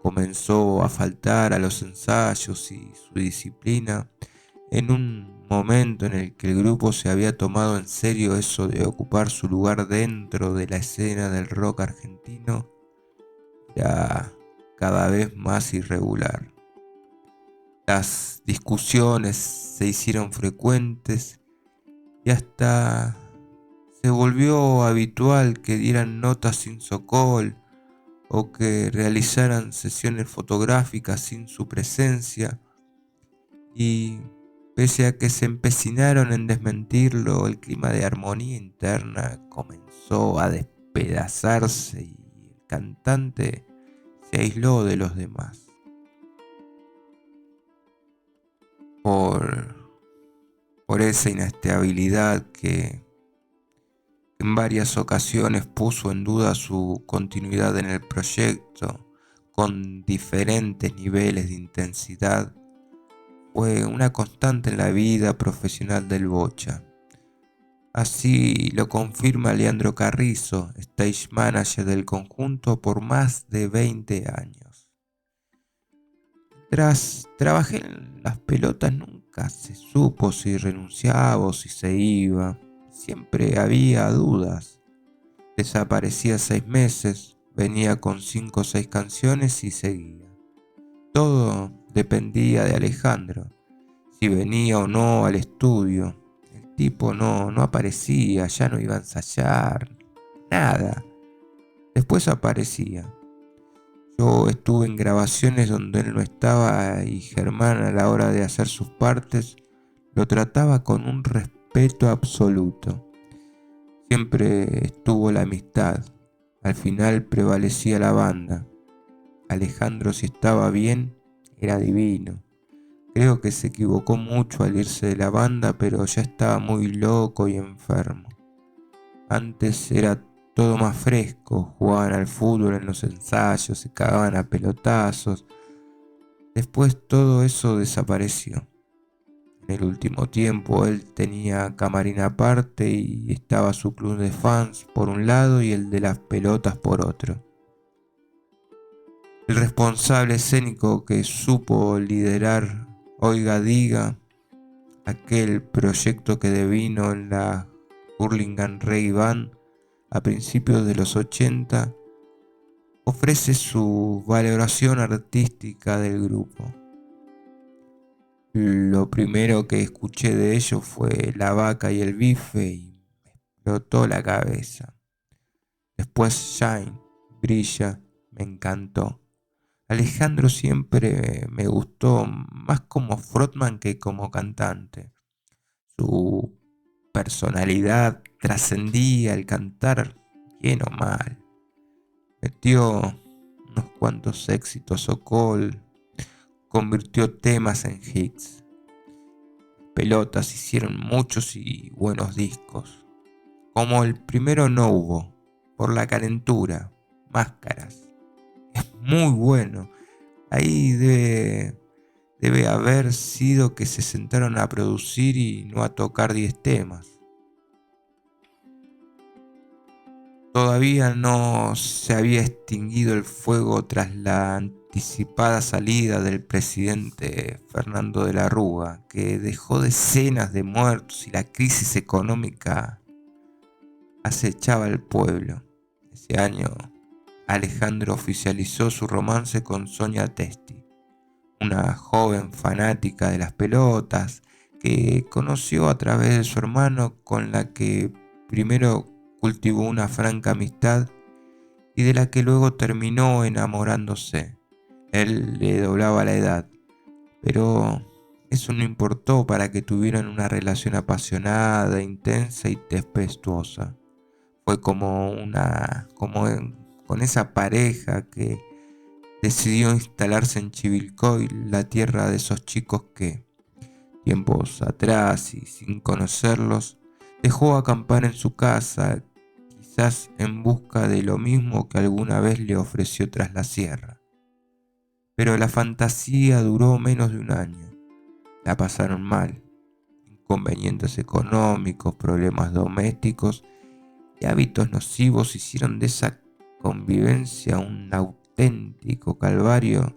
comenzó a faltar a los ensayos y su disciplina en un momento en el que el grupo se había tomado en serio eso de ocupar su lugar dentro de la escena del rock argentino. Era cada vez más irregular. Las discusiones se hicieron frecuentes y hasta se volvió habitual que dieran notas sin Sokol o que realizaran sesiones fotográficas sin su presencia, y pese a que se empecinaron en desmentirlo, el clima de armonía interna comenzó a despedazarse y el cantante se aisló de los demás. Por, por esa inestabilidad que en varias ocasiones puso en duda su continuidad en el proyecto, con diferentes niveles de intensidad, fue una constante en la vida profesional del Bocha. Así lo confirma Leandro Carrizo, stage manager del conjunto por más de 20 años. Tras trabajé en Las Pelotas, nunca se supo si renunciaba o si se iba. Siempre había dudas. Desaparecía 6 meses, venía con 5 o 6 canciones y seguía. Todo dependía de Alejandro, si venía o no al estudio. El tipo no aparecía, ya no iba a ensayar, nada. Después aparecía. Yo estuve en grabaciones donde él no estaba y Germán, a la hora de hacer sus partes, lo trataba con un respeto absoluto. Siempre estuvo la amistad. Al final prevalecía la banda. Alejandro, si estaba bien, era divino. Creo que se equivocó mucho al irse de la banda, pero ya estaba muy loco y enfermo. Antes era todo más fresco, jugaban al fútbol en los ensayos, se cagaban a pelotazos. Después todo eso desapareció. En el último tiempo él tenía camarín aparte y estaba su club de fans por un lado y el de las pelotas por otro. El responsable escénico que supo liderar Oiga Diga, aquel proyecto que devino en la Hurlingham Reggae Band a principios de los 80, ofrece su valoración artística del grupo. Lo primero que escuché de ellos fue La Vaca y el Bife y me explotó la cabeza. Después Shine, Brilla, me encantó. Alejandro siempre me gustó más como frontman que como cantante. Su personalidad trascendía el cantar bien o mal. Metió unos cuantos éxitos soul, convirtió temas en hits. Pelotas hicieron muchos y buenos discos. Como el primero no hubo, por la calentura, Máscaras. Es muy bueno. Ahí debe haber sido que se sentaron a producir y no a tocar 10 temas. Todavía no se había extinguido el fuego tras la anticipada salida del presidente Fernando de la Rúa, que dejó decenas de muertos y la crisis económica acechaba al pueblo. Ese año, Alejandro oficializó su romance con Sonia Testi, una joven fanática de las pelotas que conoció a través de su hermano, con la que primero cultivó una franca amistad y de la que luego terminó enamorándose. Él le doblaba la edad, pero eso no importó para que tuvieran una relación apasionada, intensa y tempestuosa. Fue con esa pareja que decidió instalarse en Chivilcoy, la tierra de esos chicos que, tiempos atrás y sin conocerlos, dejó acampar en su casa, quizás en busca de lo mismo que alguna vez le ofreció tras la sierra. Pero la fantasía duró menos de un año. La pasaron mal. Inconvenientes económicos, problemas domésticos y hábitos nocivos hicieron de esa convivencia un auténtico calvario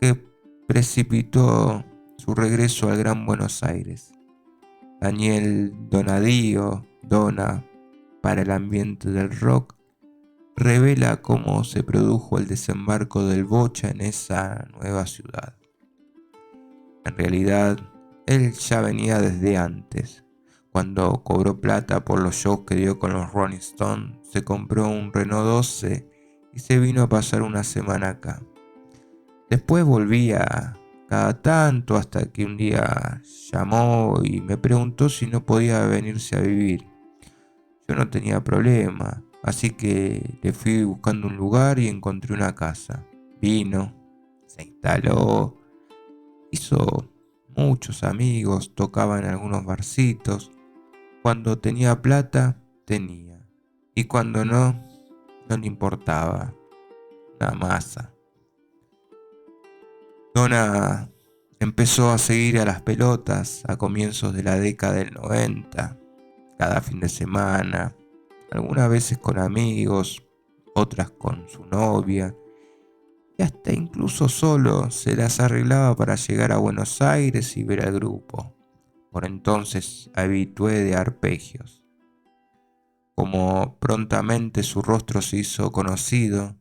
que precipitó su regreso al Gran Buenos Aires. Daniel Donadío, Dona, para el ambiente del rock, revela cómo se produjo el desembarco del Bocha en esa nueva ciudad. En realidad, él ya venía desde antes. Cuando cobró plata por los shows que dio con los Rolling Stones, se compró un Renault 12 y se vino a pasar una semana acá. Después volvía cada tanto hasta que un día llamó y me preguntó si no podía venirse a vivir. Yo no tenía problema, así que le fui buscando un lugar y encontré una casa. Vino, se instaló, hizo muchos amigos, tocaba en algunos barcitos. Cuando tenía plata, tenía. Y cuando no, no le importaba. Una masa. Donna empezó a seguir a las pelotas a comienzos de la década del 90, cada fin de semana, algunas veces con amigos, otras con su novia, y hasta incluso solo se las arreglaba para llegar a Buenos Aires y ver al grupo, por entonces habitué de arpegios. Como prontamente su rostro se hizo conocido,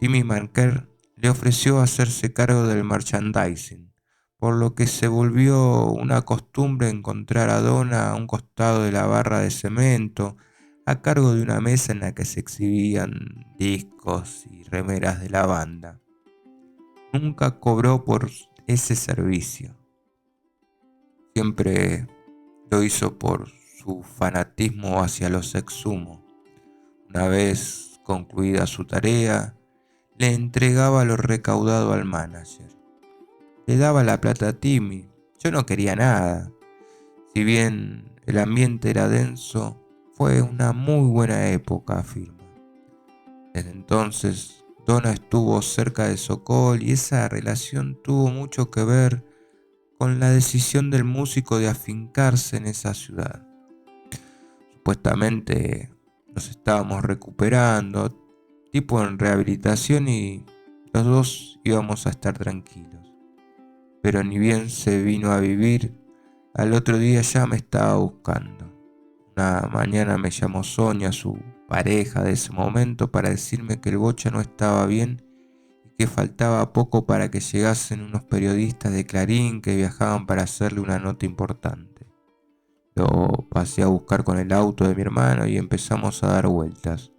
Timmy Marker le ofreció hacerse cargo del merchandising, por lo que se volvió una costumbre encontrar a Donna a un costado de la barra de cemento, a cargo de una mesa en la que se exhibían discos y remeras de la banda. Nunca cobró por ese servicio, siempre lo hizo por su fanatismo hacia los exhumos. Una vez concluida su tarea, le entregaba lo recaudado al manager. Le daba la plata a Timmy. Yo no quería nada. Si bien el ambiente era denso, fue una muy buena época, afirma. Desde entonces Donna estuvo cerca de Sokol y esa relación tuvo mucho que ver con la decisión del músico de afincarse en esa ciudad. Supuestamente nos estábamos recuperando, tipo en rehabilitación, y los dos íbamos a estar tranquilos. Pero ni bien se vino a vivir, al otro día ya me estaba buscando. Una mañana me llamó Sonia, su pareja de ese momento, para decirme que el bocha no estaba bien y que faltaba poco para que llegasen unos periodistas de Clarín que viajaban para hacerle una nota importante. Lo pasé a buscar con el auto de mi hermano y empezamos a dar vueltas.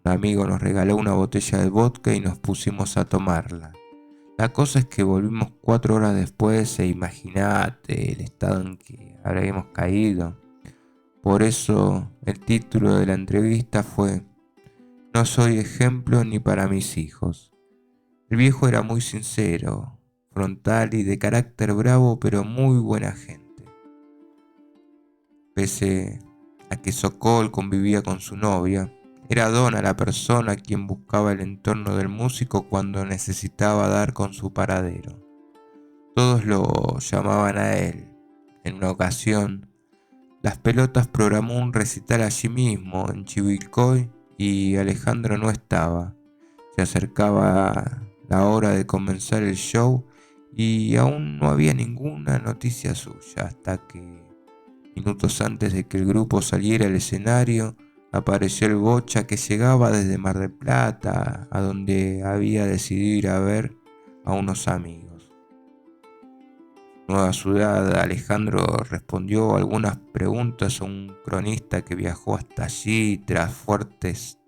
Un amigo nos regaló una botella de vodka y nos pusimos a tomarla. La cosa es que volvimos 4 horas después e imaginate el estado en que habríamos caído. Por eso el título de la entrevista fue "No soy ejemplo ni para mis hijos". El viejo era muy sincero, frontal y de carácter bravo, pero muy buena gente. Pese a que Sokol convivía con su novia, era Donna la persona quien buscaba el entorno del músico cuando necesitaba dar con su paradero. Todos lo llamaban a él. En una ocasión, Las Pelotas programó un recital allí mismo, en Chivilcoy, y Alejandro no estaba. Se acercaba la hora de comenzar el show y aún no había ninguna noticia suya, hasta que, minutos antes de que el grupo saliera al escenario, apareció el bocha que llegaba desde Mar del Plata, a donde había decidido ir a ver a unos amigos. Nueva ciudad, Alejandro respondió algunas preguntas a un cronista que viajó hasta allí tras fuertes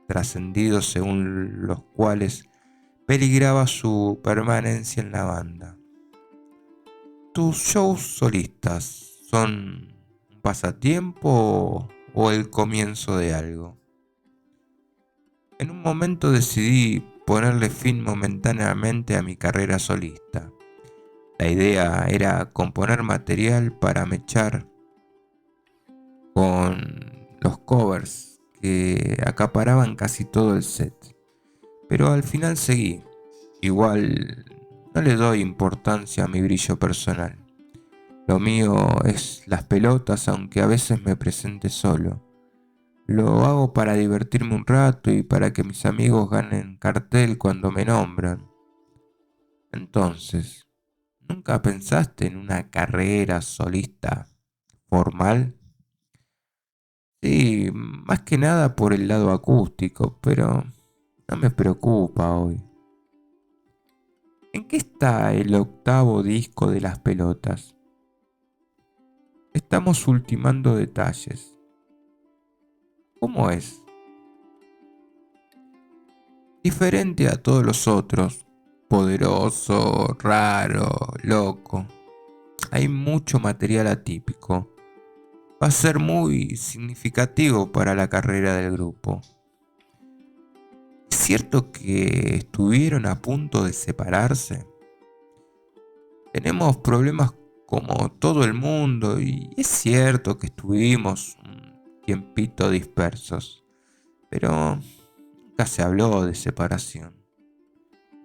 trascendidos según los cuales peligraba su permanencia en la banda. ¿Tus shows solistas son un pasatiempo o el comienzo de algo? En un momento decidí ponerle fin momentáneamente a mi carrera solista. La idea era componer material para mechar con los covers que acaparaban casi todo el set. Pero al final seguí. Igual no le doy importancia a mi brillo personal. Lo mío es las pelotas, aunque a veces me presente solo. Lo hago para divertirme un rato y para que mis amigos ganen cartel cuando me nombran. Entonces, ¿nunca pensaste en una carrera solista formal? Sí, más que nada por el lado acústico, pero no me preocupa hoy. ¿En qué está el octavo disco de Las Pelotas? Estamos ultimando detalles. ¿Cómo es? Diferente a todos los otros. Poderoso, raro, loco. Hay mucho material atípico. Va a ser muy significativo para la carrera del grupo. ¿Es cierto que estuvieron a punto de separarse? Tenemos problemas como todo el mundo y es cierto que estuvimos un tiempito dispersos, pero nunca se habló de separación.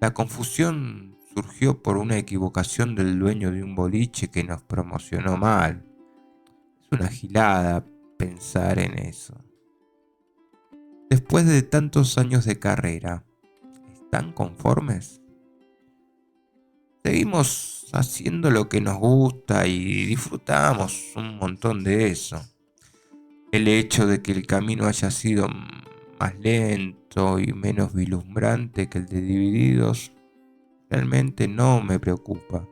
La confusión surgió por una equivocación del dueño de un boliche que nos promocionó mal. Es una gilada pensar en eso. Después de tantos años de carrera, ¿están conformes? Seguimos haciendo lo que nos gusta y disfrutamos un montón de eso. El hecho de que el camino haya sido más lento y menos vislumbrante que el de Divididos realmente no me preocupa.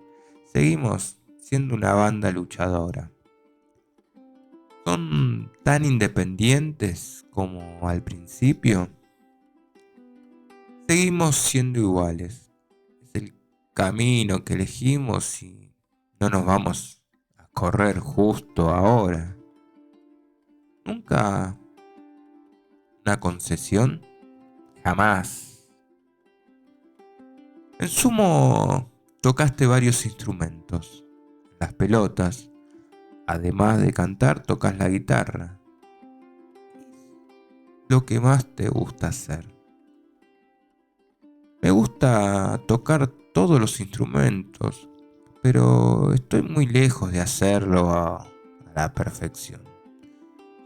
Seguimos siendo una banda luchadora. ¿Son tan independientes como al principio? Seguimos siendo iguales. Es el camino que elegimos y no nos vamos a correr justo ahora. Nunca una concesión, jamás. En sumo, tocaste varios instrumentos. Las pelotas, además de cantar, tocas la guitarra. Lo que más te gusta hacer. Me gusta tocar todos los instrumentos, pero estoy muy lejos de hacerlo a la perfección.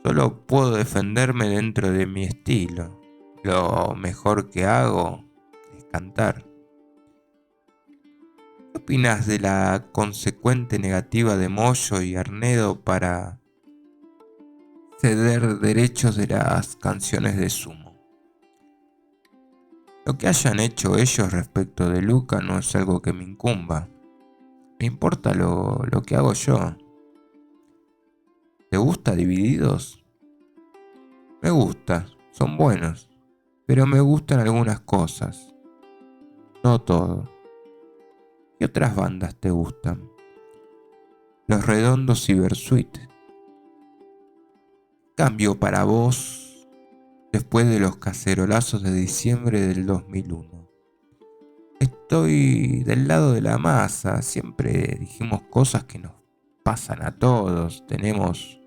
Solo puedo defenderme dentro de mi estilo. Lo mejor que hago es cantar. ¿Qué opinas de la consecuente negativa de Moyo y Arnedo para ceder derechos de las canciones de Sumo? Lo que hayan hecho ellos respecto de Luca no es algo que me incumba. Me importa lo que hago yo. ¿Te gusta Divididos? Me gusta, son buenos, pero me gustan algunas cosas, no todo. ¿Qué otras bandas te gustan? Los Redondos y Bersuit. Cambio para vos después de los cacerolazos de diciembre del 2001. Estoy del lado de la masa, siempre dijimos cosas que nos pasan a todos, tenemos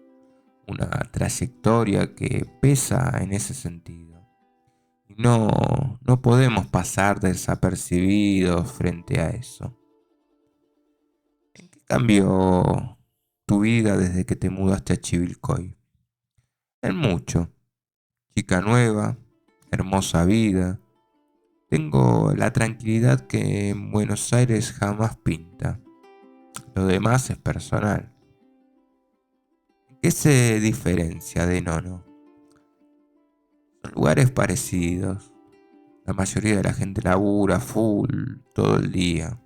una trayectoria que pesa en ese sentido. Y no podemos pasar desapercibidos frente a eso. ¿En qué cambió tu vida desde que te mudaste a Chivilcoy? En mucho. Chica nueva, hermosa vida. Tengo la tranquilidad que en Buenos Aires jamás pinta. Lo demás es personal. ¿Qué se diferencia de Nono? Son lugares parecidos. La mayoría de la gente labura full todo el día.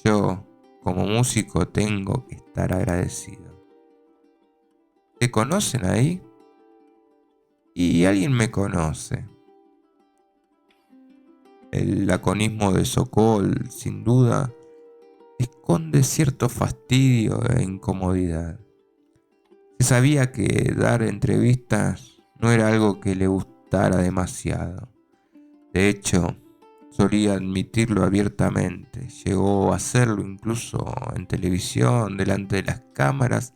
Yo, como músico, tengo que estar agradecido. ¿Te conocen ahí? Y alguien me conoce. El laconismo de Sokol, sin duda, esconde cierto fastidio e incomodidad. Se sabía que dar entrevistas no era algo que le gustara demasiado. De hecho, solía admitirlo abiertamente. Llegó a hacerlo incluso en televisión, delante de las cámaras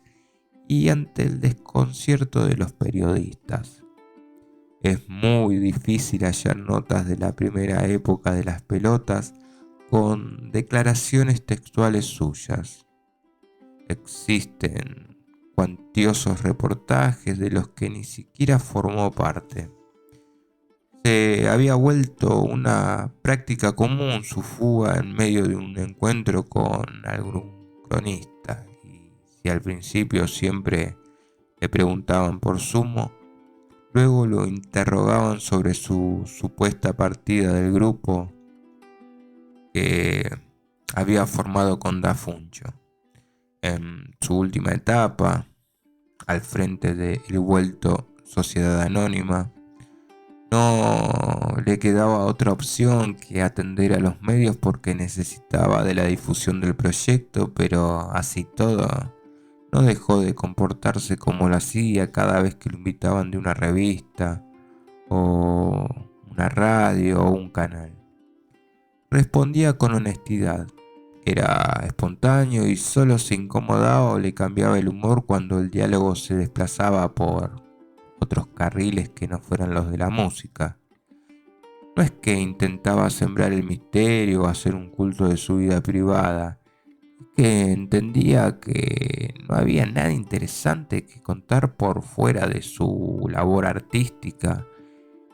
y ante el desconcierto de los periodistas. Es muy difícil hallar notas de la primera época de las pelotas con declaraciones textuales suyas. Existen cuantiosos reportajes de los que ni siquiera formó parte. Se había vuelto una práctica común su fuga en medio de un encuentro con algún cronista. Y si al principio siempre le preguntaban por Sumo, luego lo interrogaban sobre su supuesta partida del grupo que había formado con Da Funcho. En su última etapa, al frente de El Vuelto Sociedad Anónima, no le quedaba otra opción que atender a los medios porque necesitaba de la difusión del proyecto, pero así todo, no dejó de comportarse como lo hacía cada vez que lo invitaban de una revista o una radio o un canal. Respondía con honestidad. Era espontáneo y solo se incomodaba o le cambiaba el humor cuando el diálogo se desplazaba por otros carriles que no fueran los de la música. No es que intentaba sembrar el misterio o hacer un culto de su vida privada, es que entendía que no había nada interesante que contar por fuera de su labor artística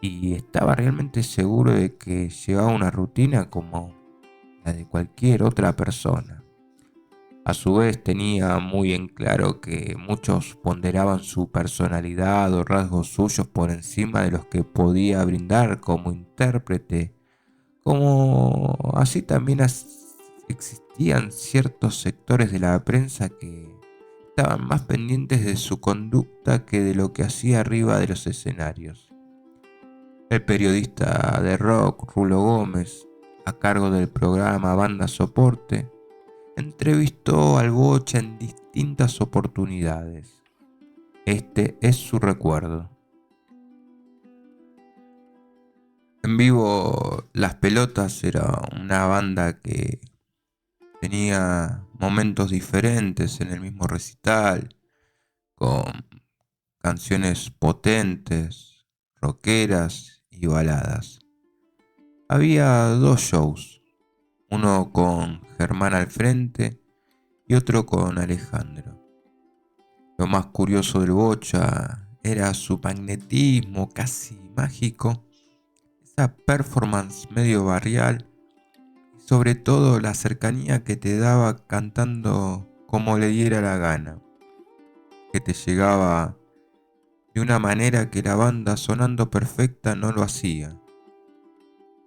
y estaba realmente seguro de que llevaba una rutina como la de cualquier otra persona. A su vez tenía muy en claro que muchos ponderaban su personalidad o rasgos suyos por encima de los que podía brindar como intérprete, como así también existían ciertos sectores de la prensa que estaban más pendientes de su conducta que de lo que hacía arriba de los escenarios. El periodista de rock Rulo Gómez, a cargo del programa Banda Soporte, entrevistó al Bocha en distintas oportunidades. Este es su recuerdo. En vivo, Las Pelotas era una banda que tenía momentos diferentes en el mismo recital, con canciones potentes, rockeras y baladas. Había dos shows, uno con Germán al frente y otro con Alejandro. Lo más curioso del Bocha era su magnetismo casi mágico, esa performance medio barrial y sobre todo la cercanía que te daba cantando como le diera la gana, que te llegaba de una manera que la banda sonando perfecta no lo hacía.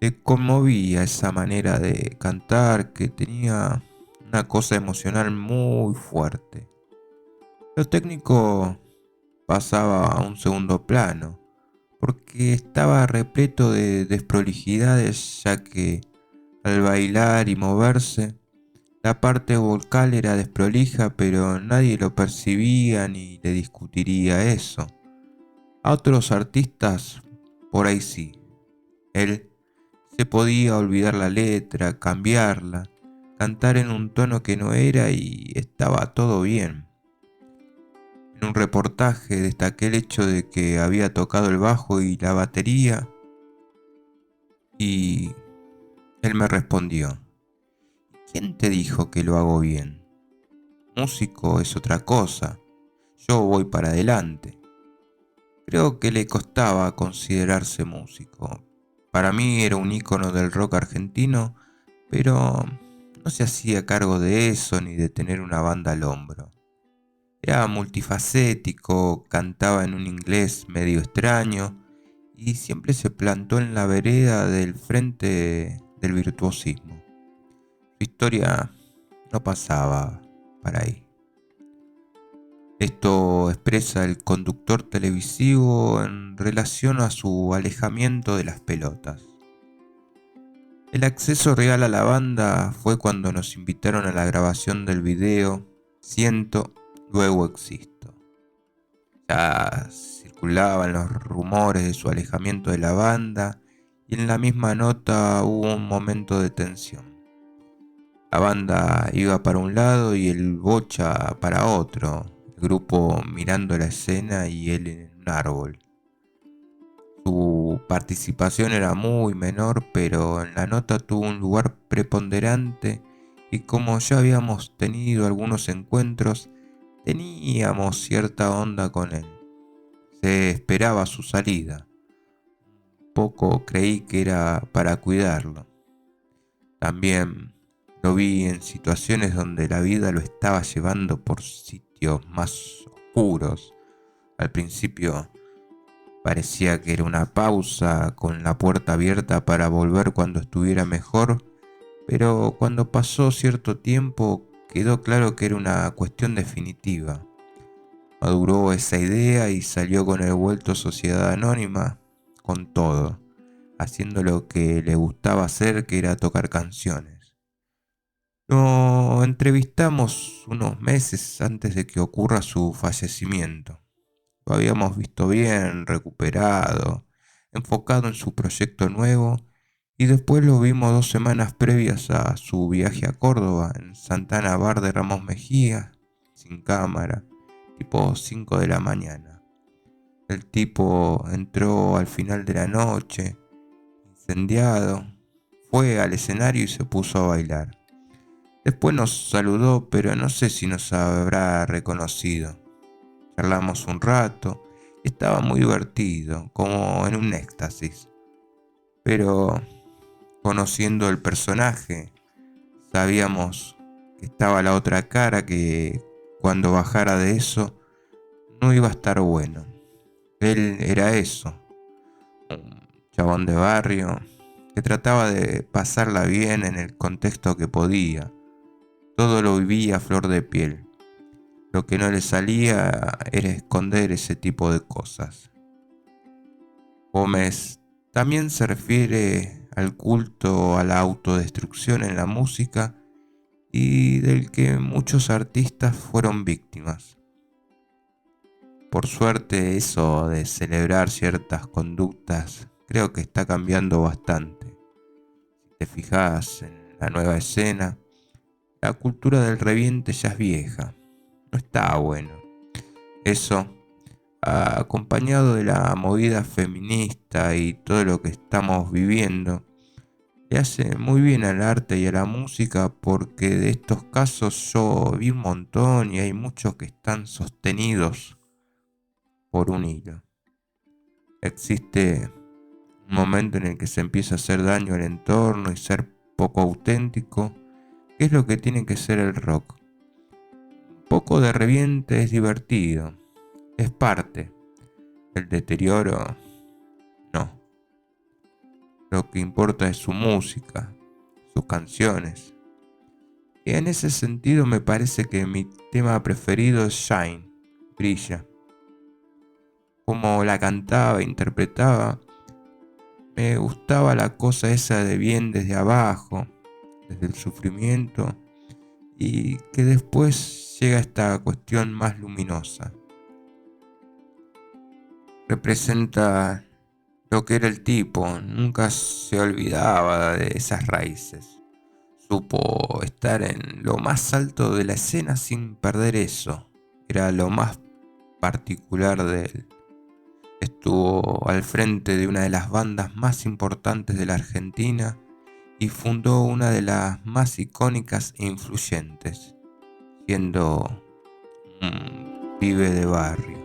Te conmovía esa manera de cantar que tenía una cosa emocional muy fuerte. Lo técnico pasaba a un segundo plano, porque estaba repleto de desprolijidades, ya que al bailar y moverse, la parte vocal era desprolija, pero nadie lo percibía ni le discutiría eso. A otros artistas, por ahí sí. Él se podía olvidar la letra, cambiarla, cantar en un tono que no era y estaba todo bien. En un reportaje destaqué el hecho de que había tocado el bajo y la batería y él me respondió: ¿quién te dijo que lo hago bien? Músico es otra cosa, yo voy para adelante. Creo que le costaba considerarse músico. Para mí era un ícono del rock argentino, pero no se hacía cargo de eso ni de tener una banda al hombro. Era multifacético, cantaba en un inglés medio extraño y siempre se plantó en la vereda del frente del virtuosismo. Su historia no pasaba para ahí. Esto expresa el conductor televisivo en relación a su alejamiento de las pelotas. El acceso real a la banda fue cuando nos invitaron a la grabación del video Siento, luego existo. Ya circulaban los rumores de su alejamiento de la banda y en la misma nota hubo un momento de tensión. La banda iba para un lado y el Bocha para otro, el grupo mirando la escena y él en un árbol. Su participación era muy menor, pero en la nota tuvo un lugar preponderante y como ya habíamos tenido algunos encuentros, teníamos cierta onda con él. Se esperaba su salida. Poco creí que era para cuidarlo. También lo vi en situaciones donde la vida lo estaba llevando por sitios más oscuros. Al principio parecía que era una pausa con la puerta abierta para volver cuando estuviera mejor, pero cuando pasó cierto tiempo quedó claro que era una cuestión definitiva. Maduró esa idea y salió con el vuelto Sociedad Anónima, con todo, haciendo lo que le gustaba hacer, que era tocar canciones. Lo entrevistamos unos meses antes de que ocurra su fallecimiento. Lo habíamos visto bien, recuperado, enfocado en su proyecto nuevo, y después lo vimos 2 semanas previas a su viaje a Córdoba, en Santana Bar de Ramos Mejía, sin cámara, tipo 5 de la mañana. El tipo entró al final de la noche, incendiado, fue al escenario y se puso a bailar. Después nos saludó, pero no sé si nos habrá reconocido. Charlamos un rato y estaba muy divertido, como en un éxtasis. Pero conociendo el personaje, sabíamos que estaba la otra cara, que cuando bajara de eso no iba a estar bueno. Él era eso, un chabón de barrio que trataba de pasarla bien en el contexto que podía. Todo lo vivía a flor de piel. Lo que no le salía era esconder ese tipo de cosas. Gómez también se refiere al culto a la autodestrucción en la música y del que muchos artistas fueron víctimas. Por suerte, eso de celebrar ciertas conductas creo que está cambiando bastante. Si te fijas en la nueva escena, la cultura del reviente ya es vieja. No está bueno. Eso, acompañado de la movida feminista y todo lo que estamos viviendo, le hace muy bien al arte y a la música, porque de estos casos yo vi un montón y hay muchos que están sostenidos por un hilo. Existe un momento en el que se empieza a hacer daño al entorno y ser poco auténtico, que es lo que tiene que ser el rock. Un poco de reviente es divertido, es parte. El deterioro, no. Lo que importa es su música, sus canciones. Y en ese sentido me parece que mi tema preferido es Shine, Brilla. Como la cantaba e interpretaba, me gustaba la cosa esa de bien desde abajo, desde el sufrimiento, y que después llega esta cuestión más luminosa. Representa lo que era el tipo, nunca se olvidaba de esas raíces. Supo estar en lo más alto de la escena sin perder eso. Era lo más particular de él. Estuvo al frente de una de las bandas más importantes de la Argentina y fundó una de las más icónicas e influyentes, siendo un pibe de barrio.